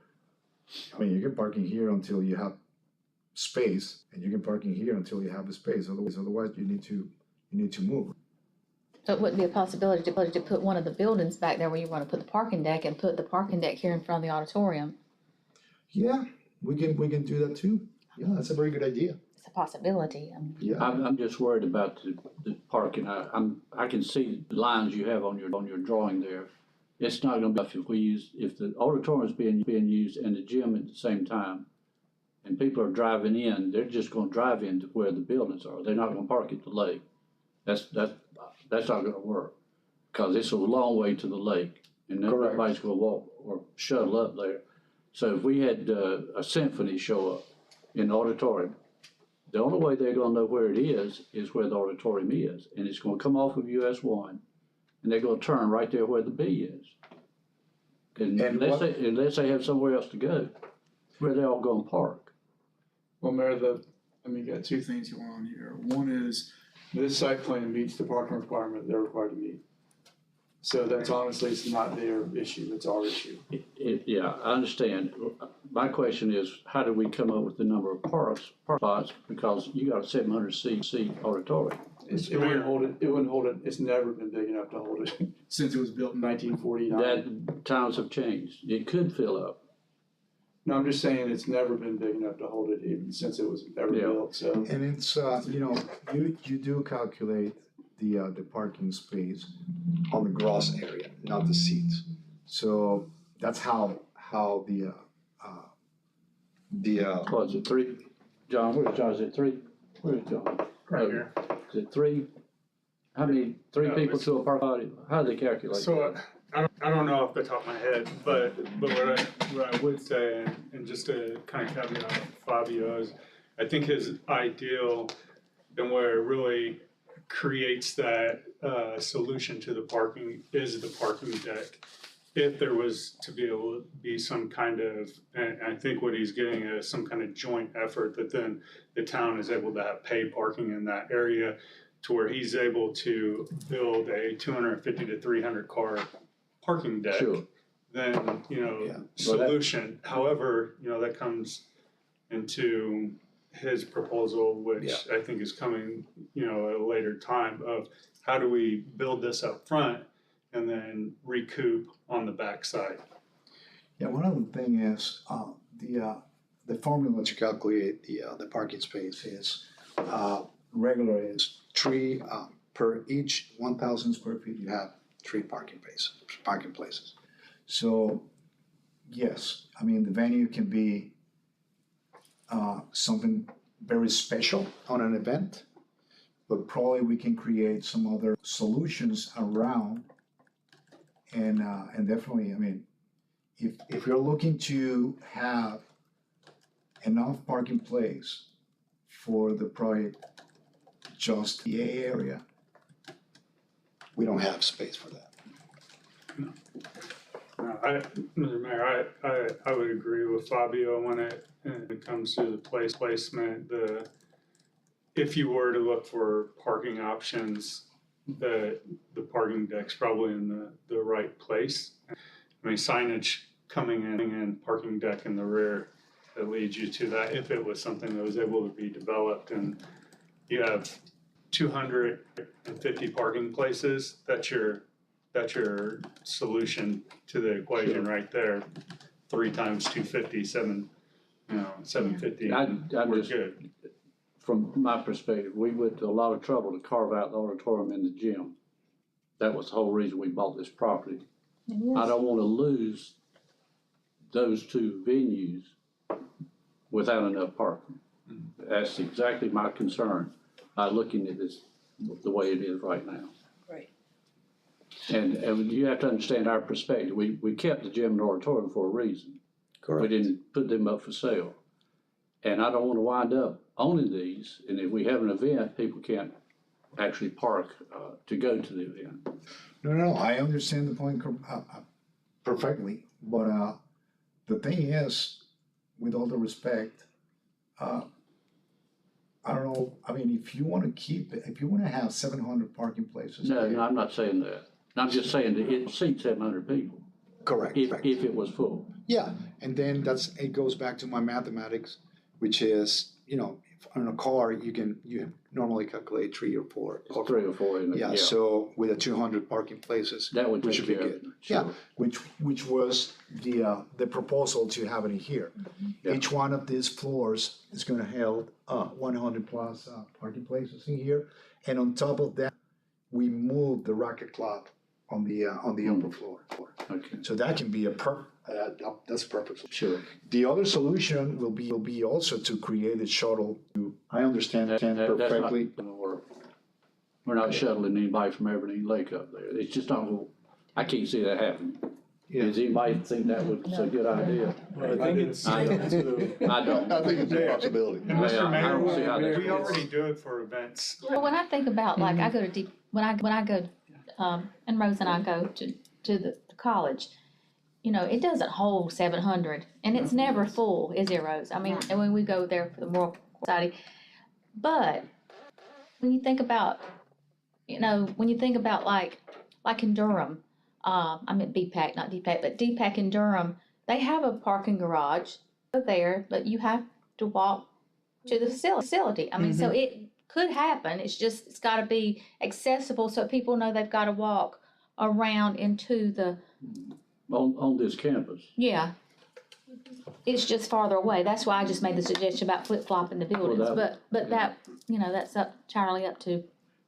I mean, you can park in here until you have space, and you can park in here until you have a space. Otherwise, you need to move. So it wouldn't be a possibility to put one of the buildings back there where you want to put the parking deck and put the parking deck here in front of the auditorium? Yeah, we can do that too. Yeah, that's a very good idea. It's a possibility. Yeah. I'm just worried about the parking. I can see the lines you have on your drawing there. It's not gonna be if the auditorium is being used and the gym at the same time, and people are driving in, they're just gonna drive into where the buildings are. They're not gonna park at the lake. That's not gonna work, because it's a long way to the lake, and everybody's gonna walk or shuttle up there. So if we had a symphony show up in the auditorium, the only way they're gonna know where it is where the auditorium is, and it's gonna come off of US 1, and they're gonna turn right there where the B is. And unless they have somewhere else to go, where they all gonna park. Well, Mayor, you got two things going on here. One is, this site plan meets the parking requirement they're required to meet. So that's honestly, it's not their issue, it's our issue. Yeah, I understand. My question is, how do we come up with the number of park spots? Because you got a 700 seat auditorium. It wouldn't hold it, it's never been big enough to hold it since it was built in 1949. That times have changed. It could fill up. No, I'm just saying it's never been big enough to hold it even since it was ever built, so. And it's, you do calculate the parking space on the gross area, not the seats. So that's how the What is it, 3? John, where's John? Is it 3? Where's John? Right here. Is it 3? How many, 3 No, people it's- to a park lot? How do they calculate So that? I don't know off the top of my head, but what I would say, and just to kind of caveat Fabio's, I think his ideal and where it really creates that solution to the parking is the parking deck. If there was to be able to be some kind of, and I think what he's getting is some kind of joint effort that then the town is able to have paid parking in that area, to where he's able to build a 250 to 300 car parking deck. Sure. Then, Yeah. solution. However, that comes into his proposal, which I think is coming, at a later time, of how do we build this up front and then recoup on the backside. Yeah, one other thing is, the formula to calculate the parking space is, regular is 3, per each 1,000 square feet, you have 3 parking places. So, yes, I mean, the venue can be, something very special on an event, but probably we can create some other solutions around. And definitely, I mean, if you're looking to have enough parking place for the project, just the A area, we don't have space for that. Mr. Mayor, I would agree with Fabio when it comes to the placement. If you were to look for parking options, the parking deck's probably in the right place. I mean, signage coming in and parking deck in the rear that leads you to that, if it was something that was able to be developed, and you have 250 parking places, that's your that's your solution to the equation right there. 3 times 250, 750, I'm we're just, good. from my perspective, we went to a lot of trouble to carve out the auditorium and the gym. That was the whole reason we bought this property. I don't wanna lose those two venues without enough parking. That's exactly my concern by looking at this the way it is right now. Right. And you have to understand our perspective. We kept the gym and auditorium for a reason. We didn't put them up for sale. And I don't wanna wind up owning these, and if we have an event, people can't actually park, to go to the event. No, I understand the point perfectly, but the thing is, with all the respect, I don't know, I mean, if you wanna have 700 parking places. No, I'm not saying that. I'm just saying that it seats 700 people, Correct. if it was full. Yeah, and then it goes back to my mathematics, which is, on a car, you normally calculate 3 or 4. It's 3 or 4 in it, Yeah, so with 200 parking places, That would which take would be care of good. it. Yeah, Sure. which was the proposal to have it here. Yeah. Each one of these floors is gonna hold 100 plus parking places in here, and on top of that, we moved the racket club on the upper floor. Okay, So that can be that's a perfect. sure. The other solution will be also to create a shuttle. I understand That's perfectly. not gonna work. We're not shuttling anybody from Aberdeen Lake up there. It's just not, I can't see that happening. Yeah. Does anybody think that was a good idea? I think it's, I don't. I don't. I think it's a possibility. and Mr. Yeah, I don't see how Mayor, that we fits. already do it for events. Well, when I think about, like, I go to deep, when I go, and Rose and I go to the college, it doesn't hold 700, and it's never full, is it, Rose? I mean, and when we go there for the Moral Society, but when you think about, like in Durham, I meant BPAC, not DPAC, but DPAC in Durham, they have a parking garage there, but you have to walk to the facility. I mean, so it could happen. It's gotta be accessible so people know they've gotta walk around into the, On this campus. yeah. It's just farther away. That's why I just made the suggestion about flip-flopping the buildings, that- but that, that's entirely up to,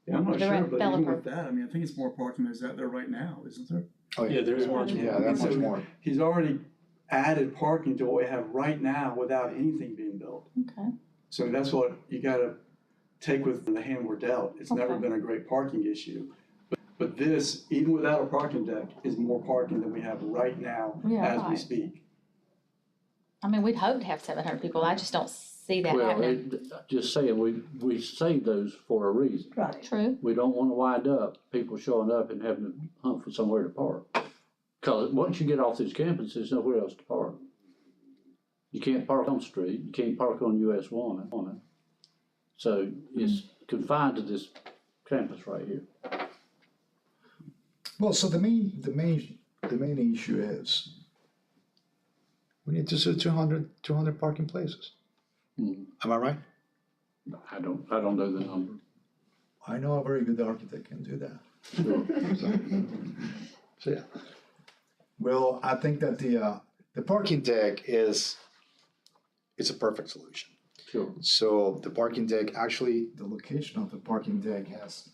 Yeah, I'm not The sure, but even developer. with that, I mean, I think it's more parking there's out there right now, isn't there? Oh, Yeah, there's much more. Yeah, that's much So more. He's already added parking to what we have right now without anything being built. okay. So that's what you gotta take with the hand we're dealt. It's never Okay. been a great parking issue. But this, even without a parking deck, is more parking than we have right now Yeah, as we right. speak. I mean, we'd hope to have 700 people. I just don't see that Well, happening. just saying, we saved those for a reason. Right. True. We don't wanna wind up, people showing up and having to hunt for somewhere to park. Cause once you get off this campus, there's nowhere else to park. You can't park on the street, you can't park on US 1. So it's confined to this campus right here. Well, so the main issue is we need to see 200 parking places. Mhm. Am I right? I don't know the number. I know a very good architect can do that. So yeah. Well, I think that the parking deck it's a perfect solution. Sure. So the parking deck, actually, the location of the parking deck has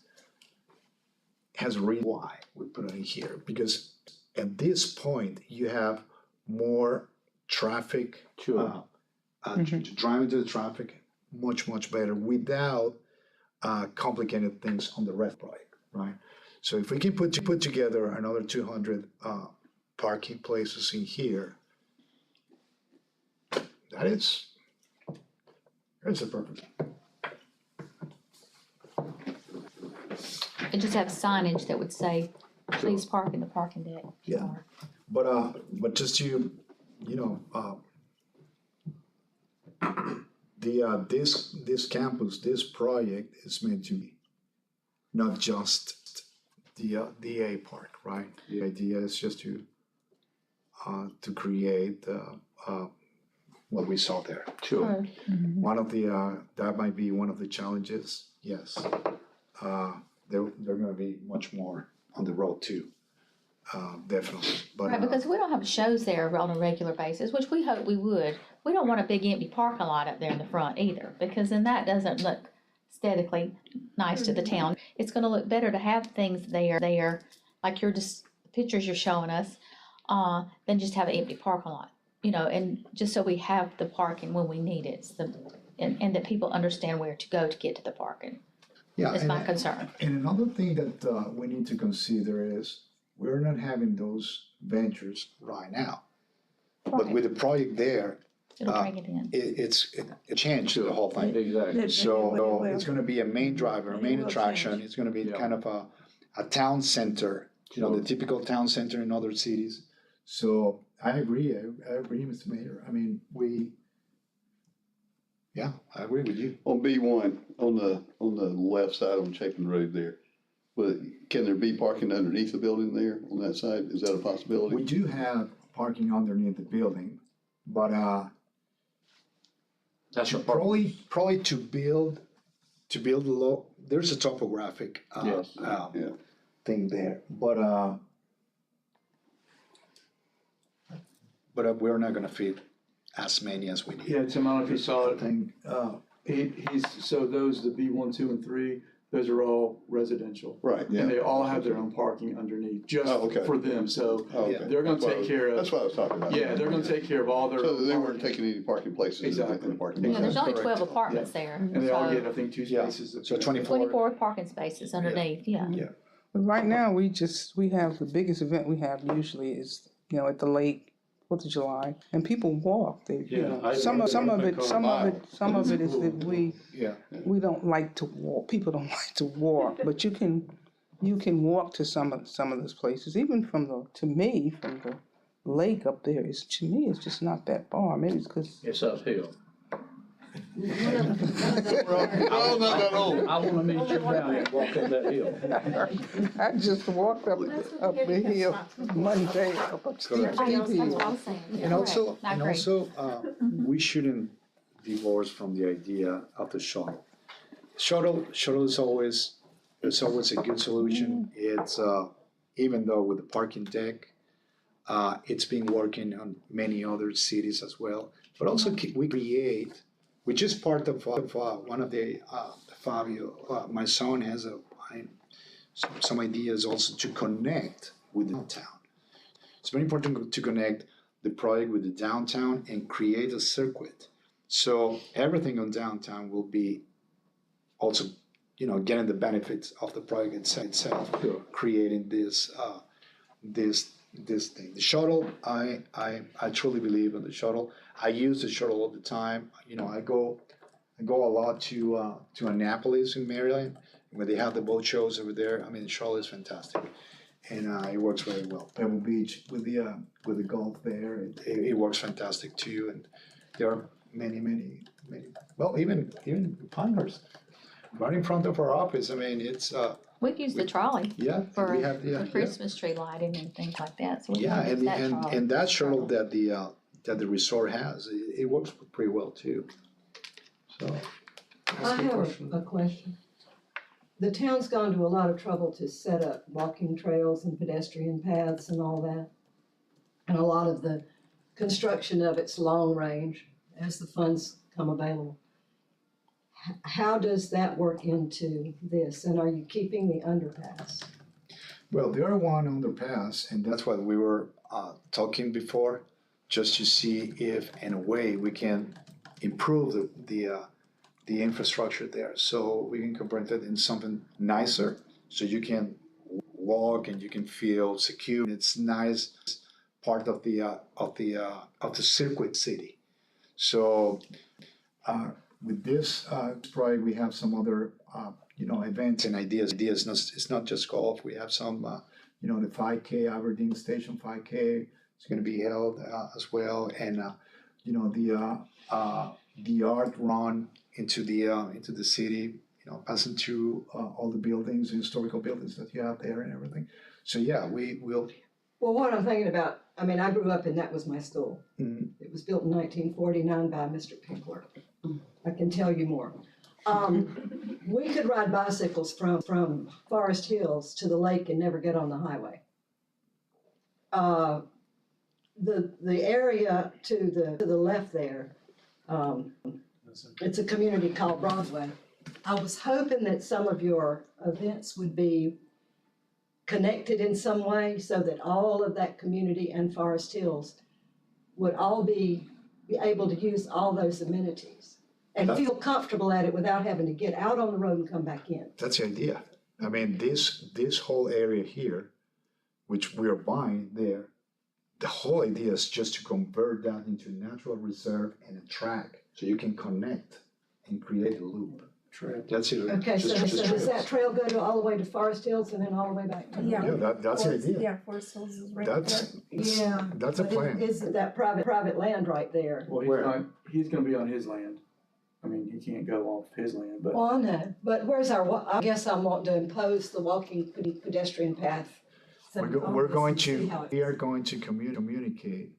a reason why we put it in here, because at this point, you have more traffic. Sure. To drive into the traffic much better without complicated things on the ref project, right? So if we can put together another 200 parking places in here, that's a perfect. And just have signage that would say, please park in the parking deck. Yeah. But just to, this campus, this project is meant to be not just the A park, right? The idea is just to create what we saw there. Sure. One of that might be one of the challenges. Yes, they're going to be much more on the road too. definitely, but. Right, because we don't have shows there on a regular basis, which we hope we would. We don't want a big empty parking lot up there in the front either, because then that doesn't look aesthetically nice to the town. It's gonna look better to have things there, like pictures you're showing us, than just have an empty parking lot. You know, and just so we have the parking when we need it, and that people understand where to go to get to the parking. Yeah, Is and- my concern. And another thing that we need to consider is, we're not having those ventures right now. But Right. with the project there, It'll bring it in. it changed the whole thing. Exactly. So it's gonna be a main driver, a main attraction, it's gonna be Yeah. kind of a town center, you know, the typical town center in other cities. So I agree, Mr. Mayor, I mean, I agree with you. On B1, on the left side on Chapin Road there, but can there be parking underneath the building there on that side? Is that a We possibility? do have parking underneath the building, but That's a part. probably to build there's a topographic Yes. Yeah. thing there, but we're not gonna fit as many as we need. Yeah, Tim, I don't know if you saw I it, think, so those, the B 1, 2, and 3, those are all residential. Right, yeah. And they all have their own parking underneath, just Oh, okay. for them, so Oh, okay. they're gonna That's what I take was- care of. That's what I was talking about. Yeah, they're gonna take care of all their. So that they weren't parking. taking any parking places in the Exactly. parking Yeah, lot. there's only correct. 12 apartments there. And they all so get, I think, 2 Yeah. spaces. So 24. 24 parking spaces underneath, yeah. But right now, we have, the biggest event we have usually is, at the lake, 4th of July, and people walk, some of it is that we don't like to walk, people don't like to walk, but you can walk to some of those places, even from the lake up there, to me, it's just not that far, maybe it's because. It's uphill. Oh, not that old. I wanna meet you down and walk up that hill. I just walked up the hill Monday, up a steep That's what hill. I'm saying. And also, I agree. we shouldn't divorce from the idea of the shuttle. Shuttle is always a good solution. It's, even though with the parking deck, it's been working on many other cities as well. But also which is part of one of the, Fabio, my son has some ideas also to connect with the downtown. It's very important to connect the project with the downtown and create a circuit. So everything on downtown will be also, getting the benefits of the project itself, creating this thing. The shuttle, I truly believe in the shuttle. I use the shuttle all the time. I go a lot to Annapolis in Maryland, where they have the boat shows over there. I mean, the shuttle is fantastic, and it works very well. Pebble Beach with the golf there, it works fantastic too. And there are many. Well, even Pinehurst, right in front of our office. I mean, it's We've used the trolley yeah. for we have for Christmas tree lighting and things like that, so we Yeah, can use that and trolley. that shuttle that the resort has, it works pretty well too. So, I have a question. The town's gone to a lot of trouble to set up walking trails and pedestrian paths and all that. And a lot of the construction of it's long range as the funds come available. How does that work into this? And are you keeping the underpass? well, there are one underpass, and that's what we were talking before, just to see if, in a way, we can improve the infrastructure there, so we can convert it in something nicer, so you can walk and you can feel secure. It's nice part of the circuit city. So with this project, we have some other events and ideas. It's not just golf. We have some the 5K Aberdeen Station 5K is going to be held as well, and the art run into the city, passing through all the buildings, the historical buildings that you have there and everything. So yeah, we will. Well, what I'm thinking about, I mean, I grew up and that was my school. Mhm. It was built in 1949 by Mr. Pinkler. I can tell you more. We could ride bicycles from Forest Hills to the lake and never get on the highway. the area to the left there, it's a community called Broadway. I was hoping that some of your events would be connected in some way so that all of that community and Forest Hills would all be able to use all those amenities and feel comfortable at it without having to get out on the road and come back in. That's the idea. I mean, this whole area here, which we are buying there, the whole idea is just to convert that into natural reserve and a track so you can connect and create a loop. That's it. Okay, so Just does that trails. trail go to all the way to Forest Hills and then all the way back to? Yeah. Yeah, that's the idea. Yeah, Forest Hills is right there. Yeah. That's a But plan. Isn't that private land right there? Well, Where? he's gonna be on his land. I mean, he can't go off his land, but Well, I know, but where's I guess I'm wanting to impose the walking pedestrian path. So We're going see to, how it- we are going to communicate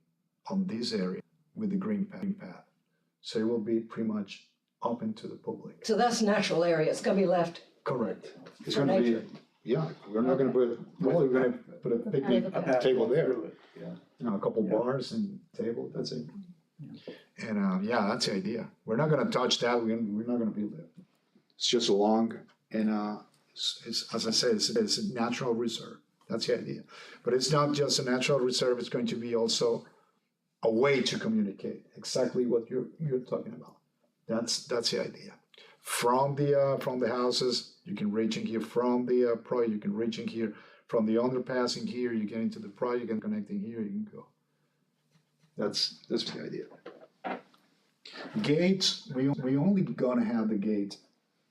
on this area with the green path. So it will be pretty much open to the public. So that's a natural area, it's gonna be left Correct. It's for gonna be, nature. yeah, we're not gonna put, we're gonna put a picnic Okay. a path table going there. through it, yeah. You know, a couple Yeah. bars and table, that's it. And, yeah, that's the idea. We're not gonna touch that, we're not gonna build it. It's just along and, it's, as I said, it's a natural reserve. That's the idea. But it's not just a natural reserve, it's going to be also a way to communicate, exactly what you're talking about. That's the idea. From the houses, you can reach in here, from the project, you can reach in here, from the underpass in here, you get into the project and connecting here, you can go. That's the idea. Gates, we only gonna have the gate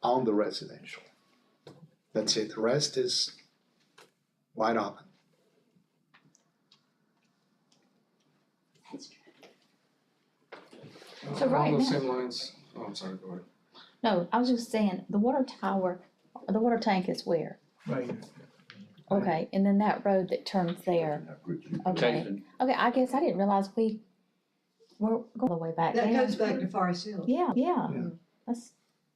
on the residential. That's it, the rest is wide open. So right Along those now- same lines, oh, I'm sorry, go ahead. No, I was just saying, the water tower, the water tank is where? Right here. Okay, and then that road that turns there, okay. Chasing. Okay, I guess I didn't realize we're going all the way back That there. goes back to Forest Hills. Yeah, Yeah. that's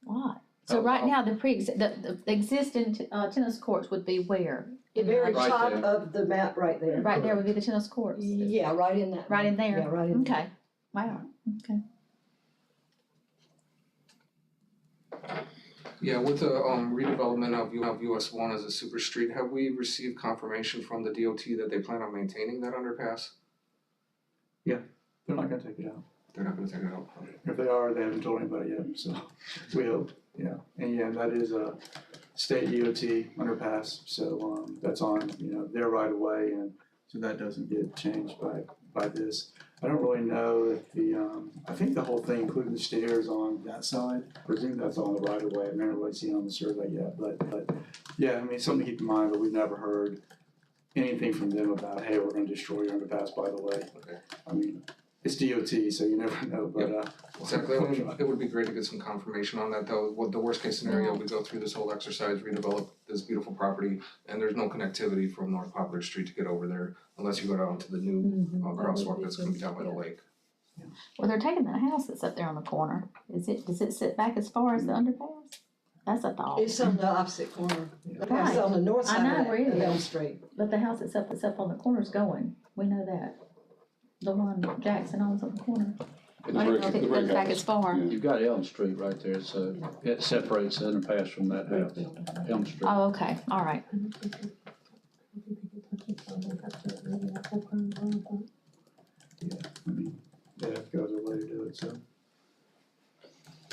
a lot. So Oh, right wow. now, the existing tennis courts would be where? The very Right top there. of the map right there. Right there would be the tennis courts? Yeah, right in that. Right in there? Yeah, right in there. Okay, wow, okay. Yeah, with the redevelopment of US one as a super street, have we received confirmation from the DOT that they plan on maintaining that underpass? They're not gonna take it out. They're not gonna take it out. If they are, they haven't told anybody yet, so we hope, yeah. And yeah, that is a state DOT underpass, so, that's on, their right of way, and so that doesn't get changed by this. I don't really know if I think the whole thing, including the stairs on that side, I presume that's on the right of way. I've never really seen it on the survey yet, but, yeah, I mean, something to keep in mind, but we've never heard anything from them about, hey, we're gonna destroy your underpass, by the way. Okay. I mean, it's DOT, so you never know, but, Exactly, I mean, it would be great to get some confirmation on that though. What the worst case scenario, we go through this whole exercise, redevelop this beautiful property, and there's no connectivity from North Poplar Street to get over there unless you go down to the new crosswalk that's gonna be down by the lake. Well, they're taking that house that's up there on the corner. Does it sit back as far as the underpass? That's a thought. It's on the opposite corner. It's Right. on the north I side know of where it that, of Elm is. Street. But the house that's up on the corner is going. We know that. The one Jackson owns on the corner. I don't know if it goes back as far. You've got Elm Street right there, so it separates the underpass from that house, Elm Street. Oh, okay, all right. they have to go their way to do it, so.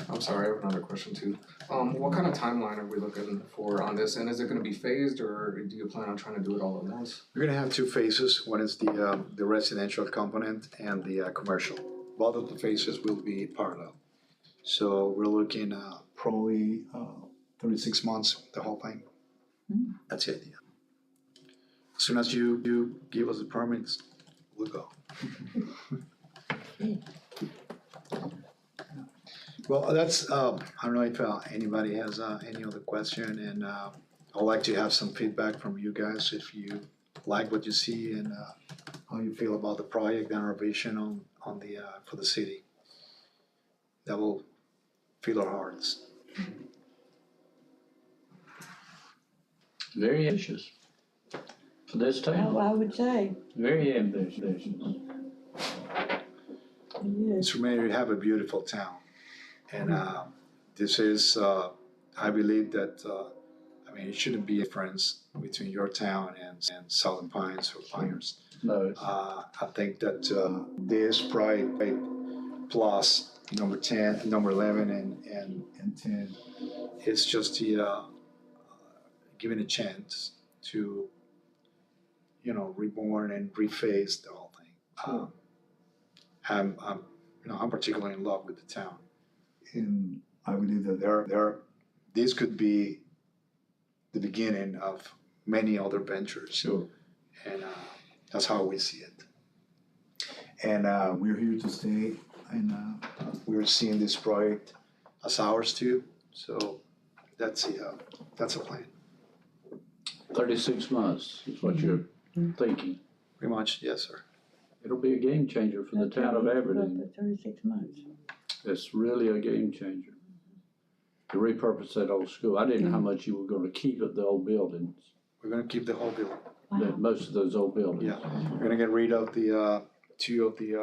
I'm sorry, I have another question too. What kind of timeline are we looking for on this, and is it gonna be phased, or do you plan on trying to do it all at once? We're gonna have two phases. One is the residential component and the commercial. Both of the phases will be parallel. So we're looking probably 36 months, the whole thing. That's the idea. As soon as you give us the permits, we'll go. Well, that's, I don't know if anybody has any other question, and I'd like to have some feedback from you guys if you like what you see and how you feel about the project and our vision on the for the city. That will fill our hearts. Very ambitious. for this town. I would say, Very ambitious. yes. Mr. Mayor, you have a beautiful town. And this is, I believe that, I mean, it shouldn't be a difference between your town and Southern Pines or Pinehurst. No, I think that this Pride plus number 10, number 11 and 10, it's just the, giving a chance to, you know, reborn and reface the whole thing. I'm particularly in love with the town. And I believe that this could be the beginning of many other ventures. sure. And that's how we see it. And we're here to stay, and we're seeing this project as ours too. So that's a plan. 36 months is what you're thinking. Pretty much, yes, sir. It'll be a game changer for the town of Aberdeen. 36 months. It's really a game changer. To repurpose that old school. I didn't know how much you were gonna keep of the old buildings, We're gonna keep the whole building. most of those old buildings. Yeah, we're gonna get rid of the two of the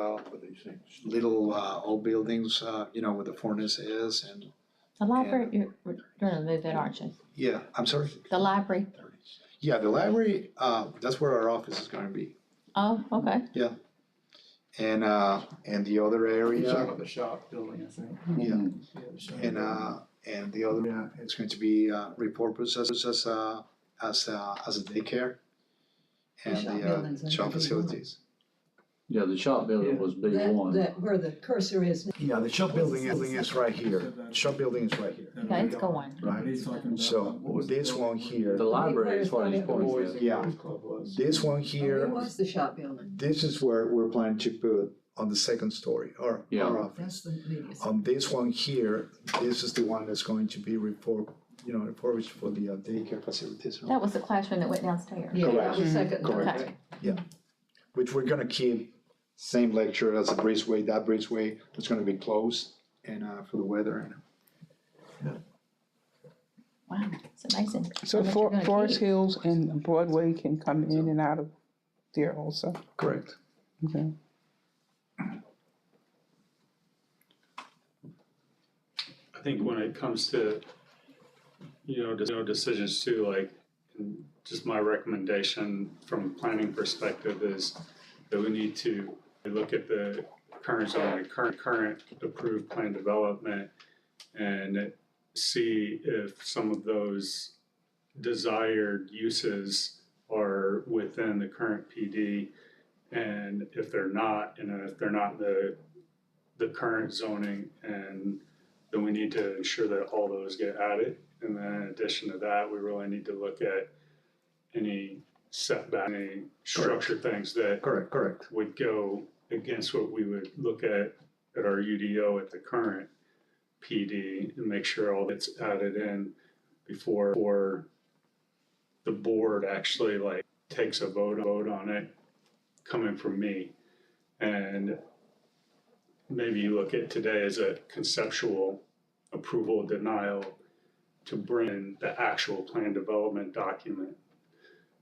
little old buildings, you know, where the furnace is, and The library, you're gonna move it, aren't you? yeah, I'm sorry. The library? Yeah, the library, that's where our office is gonna be. Oh, okay. And the other You're talking area, about the shop building, I think. yeah, Yeah, the shop building. and the other area is going to be repurposed as a daycare and shop the buildings are shop gonna be facilities. Yeah, the shop building was B1. That where the cursor is. Yeah, the shop building is right here. Shop building is right here. Okay, it's going. Right. He's talking about. So this one here, The library is what he's Boys pointing and at. Yeah. Girls Club was. this one Where here, was the shop building? this is where we're planning to put on the second story, or Yeah. our office. That's the media center. On this one here, this is the one that's going to be refurbished for the daycare facilities. That was the classroom that went downstairs. Yeah, Correct. that was second. Correct. Okay. Which we're gonna keep same lecture as the breezeway. That breezeway is gonna be closed and for the weather and Wow, it's amazing. So How much you're gonna Forest keep. Hills and Broadway can come in and out of there also. correct. Okay. I think when it comes to, decisions too, like, and just my recommendation from a planning perspective is that we need to look at the current zoning, current approved plan development and see if some of those desired uses are within the current PD. And if they're not, if they're not the current zoning, and then we need to ensure that all those get added. And then in addition to that, we really need to look at any setback, any structure things that Correct. would go against what we would look at our UDO at the current PD, and make sure all that's added in before the board actually like takes a vote on it coming from me. And maybe you look at today as a conceptual approval denial to bring in the actual plan development document.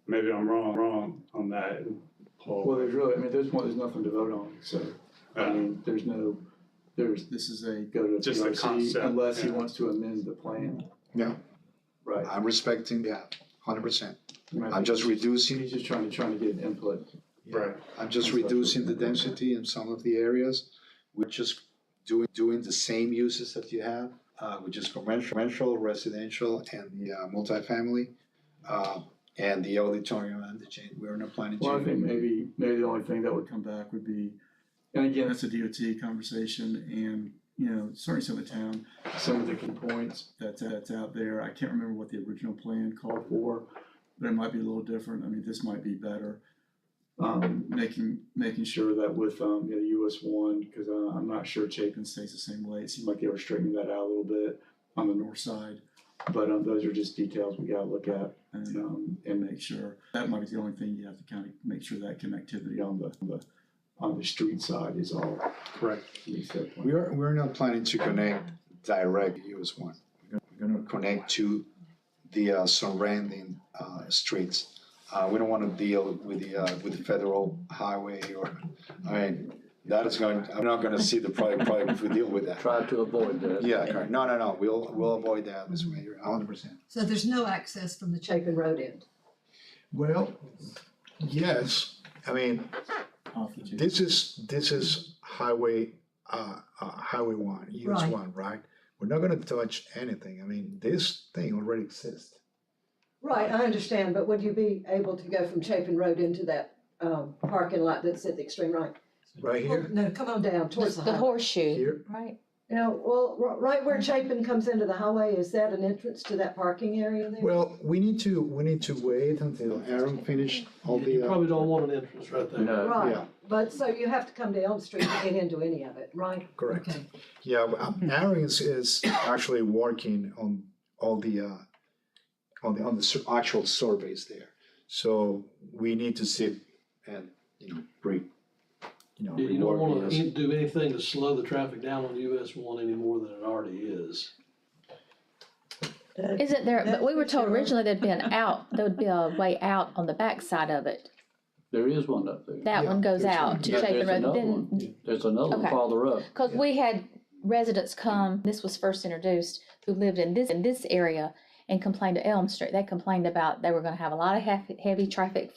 Maybe I'm wrong on that, Paul. Well, there's nothing to vote on, so, I mean, this is a go to Just the PRC concept, unless he yeah. wants to amend the plan. Yeah. Right. I'm respecting that 100%. Right. I'm just reducing, He's just trying to get input. Right. I'm just reducing the density in some of the areas. We're just doing the same uses that you have, which is commercial, residential, and the multifamily, and the auditorium and the chain. We're not planning Well, I to. think maybe the only thing that would come back would be, and again, that's a DOT conversation, and, certainly some of the town, some of the key points that's out there. I can't remember what the original plan called for, but it might be a little different. I mean, this might be better. Making sure that with, the US one, because I'm not sure Chapin stays the same way. It seemed like they were straightening that out a little bit on the north side. But those are just details we gotta look at and make sure. That might be the only thing you have to kind of make sure that connectivity on the street side is all Correct. meets that point. We're not planning to connect direct US one. We're gonna connect to the surrounding streets. We don't wanna deal with the federal highway or, I mean, that is going, I'm not gonna see the project if we deal with that. Try to avoid that. Yeah, correct. No, we'll avoid that, Mr. Mayor, 100%. So there's no access from the Chapin Road end? Well, yes, I mean, this is highway, highway one, US Right. one, right? We're not gonna touch anything, I mean, this thing already exists. Right, I understand, but would you be able to go from Chapin Road into that, parking lot that's at the extreme right? Right here, No, come on down towards the The highway. horseshoe, here, right? Now, well, right where Chapin comes into the highway, is that an entrance to that parking area there? well, we need to wait until Aaron finished all the, Probably don't want an entrance right there. No, Right, yeah. but so you have to come to Elm Street to get into any of it, right? correct. Okay. Yeah, Aaron is actually working on all the, on the actual surveys there. So we need to sit and, You don't wanna rework this. do anything to slow the traffic down on US one any more than it already is. Isn't there, but we were told originally there would be a way out on the back side of it. there is one up there. That one goes out to Yeah, Chapin there's Road, another then, one. There's another one Okay. farther up. cause we had residents come, this was first introduced, who lived in this area and complained to Elm Street. They complained about they were gonna have a lot of heavy traffic,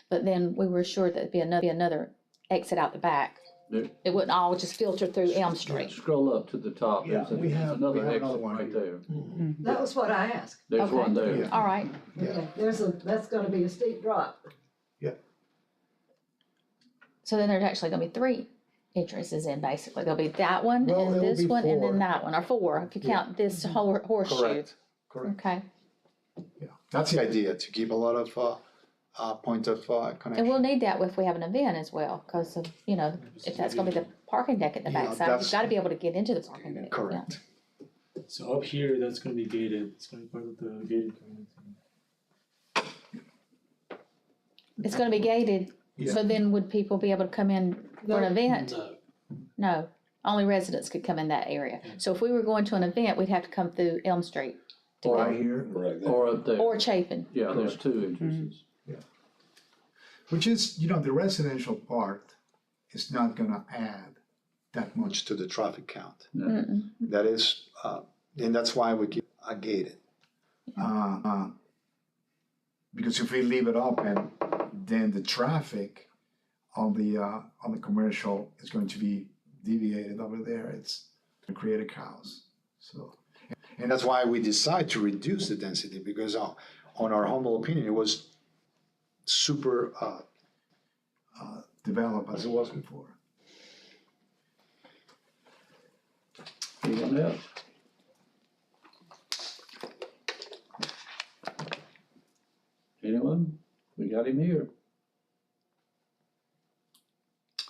but then we were assured that there'd be another exit out the back. There- It wouldn't all just filter through Elm Street. Scroll up to the top, Yeah, there's we have another another exit one right here. there. That was what I asked. There's Okay. one there. Yeah. All right, Okay, that's gonna be a steep drop. so then there's actually gonna be 3 entrances in, basically. There'll be that one, Well, and it'll this be one, and 4. then that one, or 4, if you Yeah. count this whole horseshoe. Correct, correct. Okay, Yeah, that's the idea, to keep a lot of, point of, connection. and we'll need that if we have an event as well, cause of, if that's gonna be the parking deck at the Yeah, backside, that's- you've gotta be able to get into the parking deck. yeah. Correct. So up here, that's gonna be gated, it's gonna be part of the gated community. It's gonna be gated, so then would people be able to come in for an event? No. No, only residents could come in that area. So if we were going to an event, we'd have to come through Elm Street Right here, Right there. Or up there. or Chapin. Yeah, there's 2 entrances. which is, the residential part is not gonna add that much. Much to the traffic count. Mm-mm. That is, and that's why we keep gated. Because if we leave it open, then the traffic on the commercial is going to be deviated over there. It's gonna create a chaos, so. And that's why we decide to reduce the density, because on our humble opinion, it was super, Develop as it was before. Anything else? Anyone? We got him here.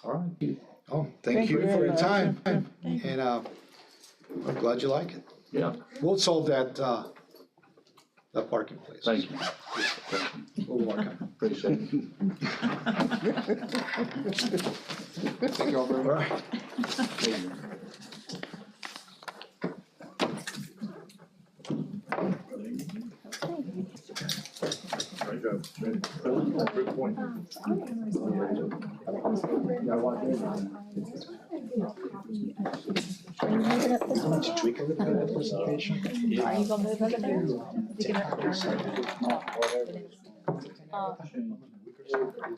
All right. oh, thank you you for very your much. time. And, I'm glad you like it. Yeah, We'll solve that parking place. thank you. We'll work on it. Appreciate it. Thank you all very much. All right. Tweak a little bit of presentation. Are you gonna move over there?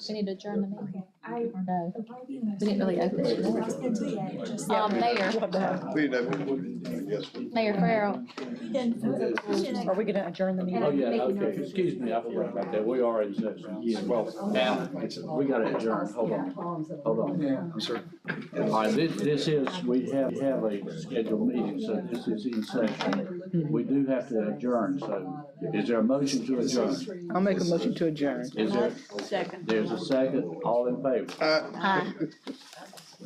We need to adjourn the meeting. No, we didn't really open it. Mayor, We know, I guess. Mayor Farrell, Are we gonna adjourn the meeting? Oh, yeah, okay, excuse me, I forgot about that, we are in session. Yeah, well, now, we gotta adjourn, hold on. Yeah. I'm sorry. All right, this is, we have a scheduled meeting, so this is in session. We do have to adjourn, so is there a motion to adjourn? I'll make a motion to adjourn. Is there? There's a second, all in favor? aye.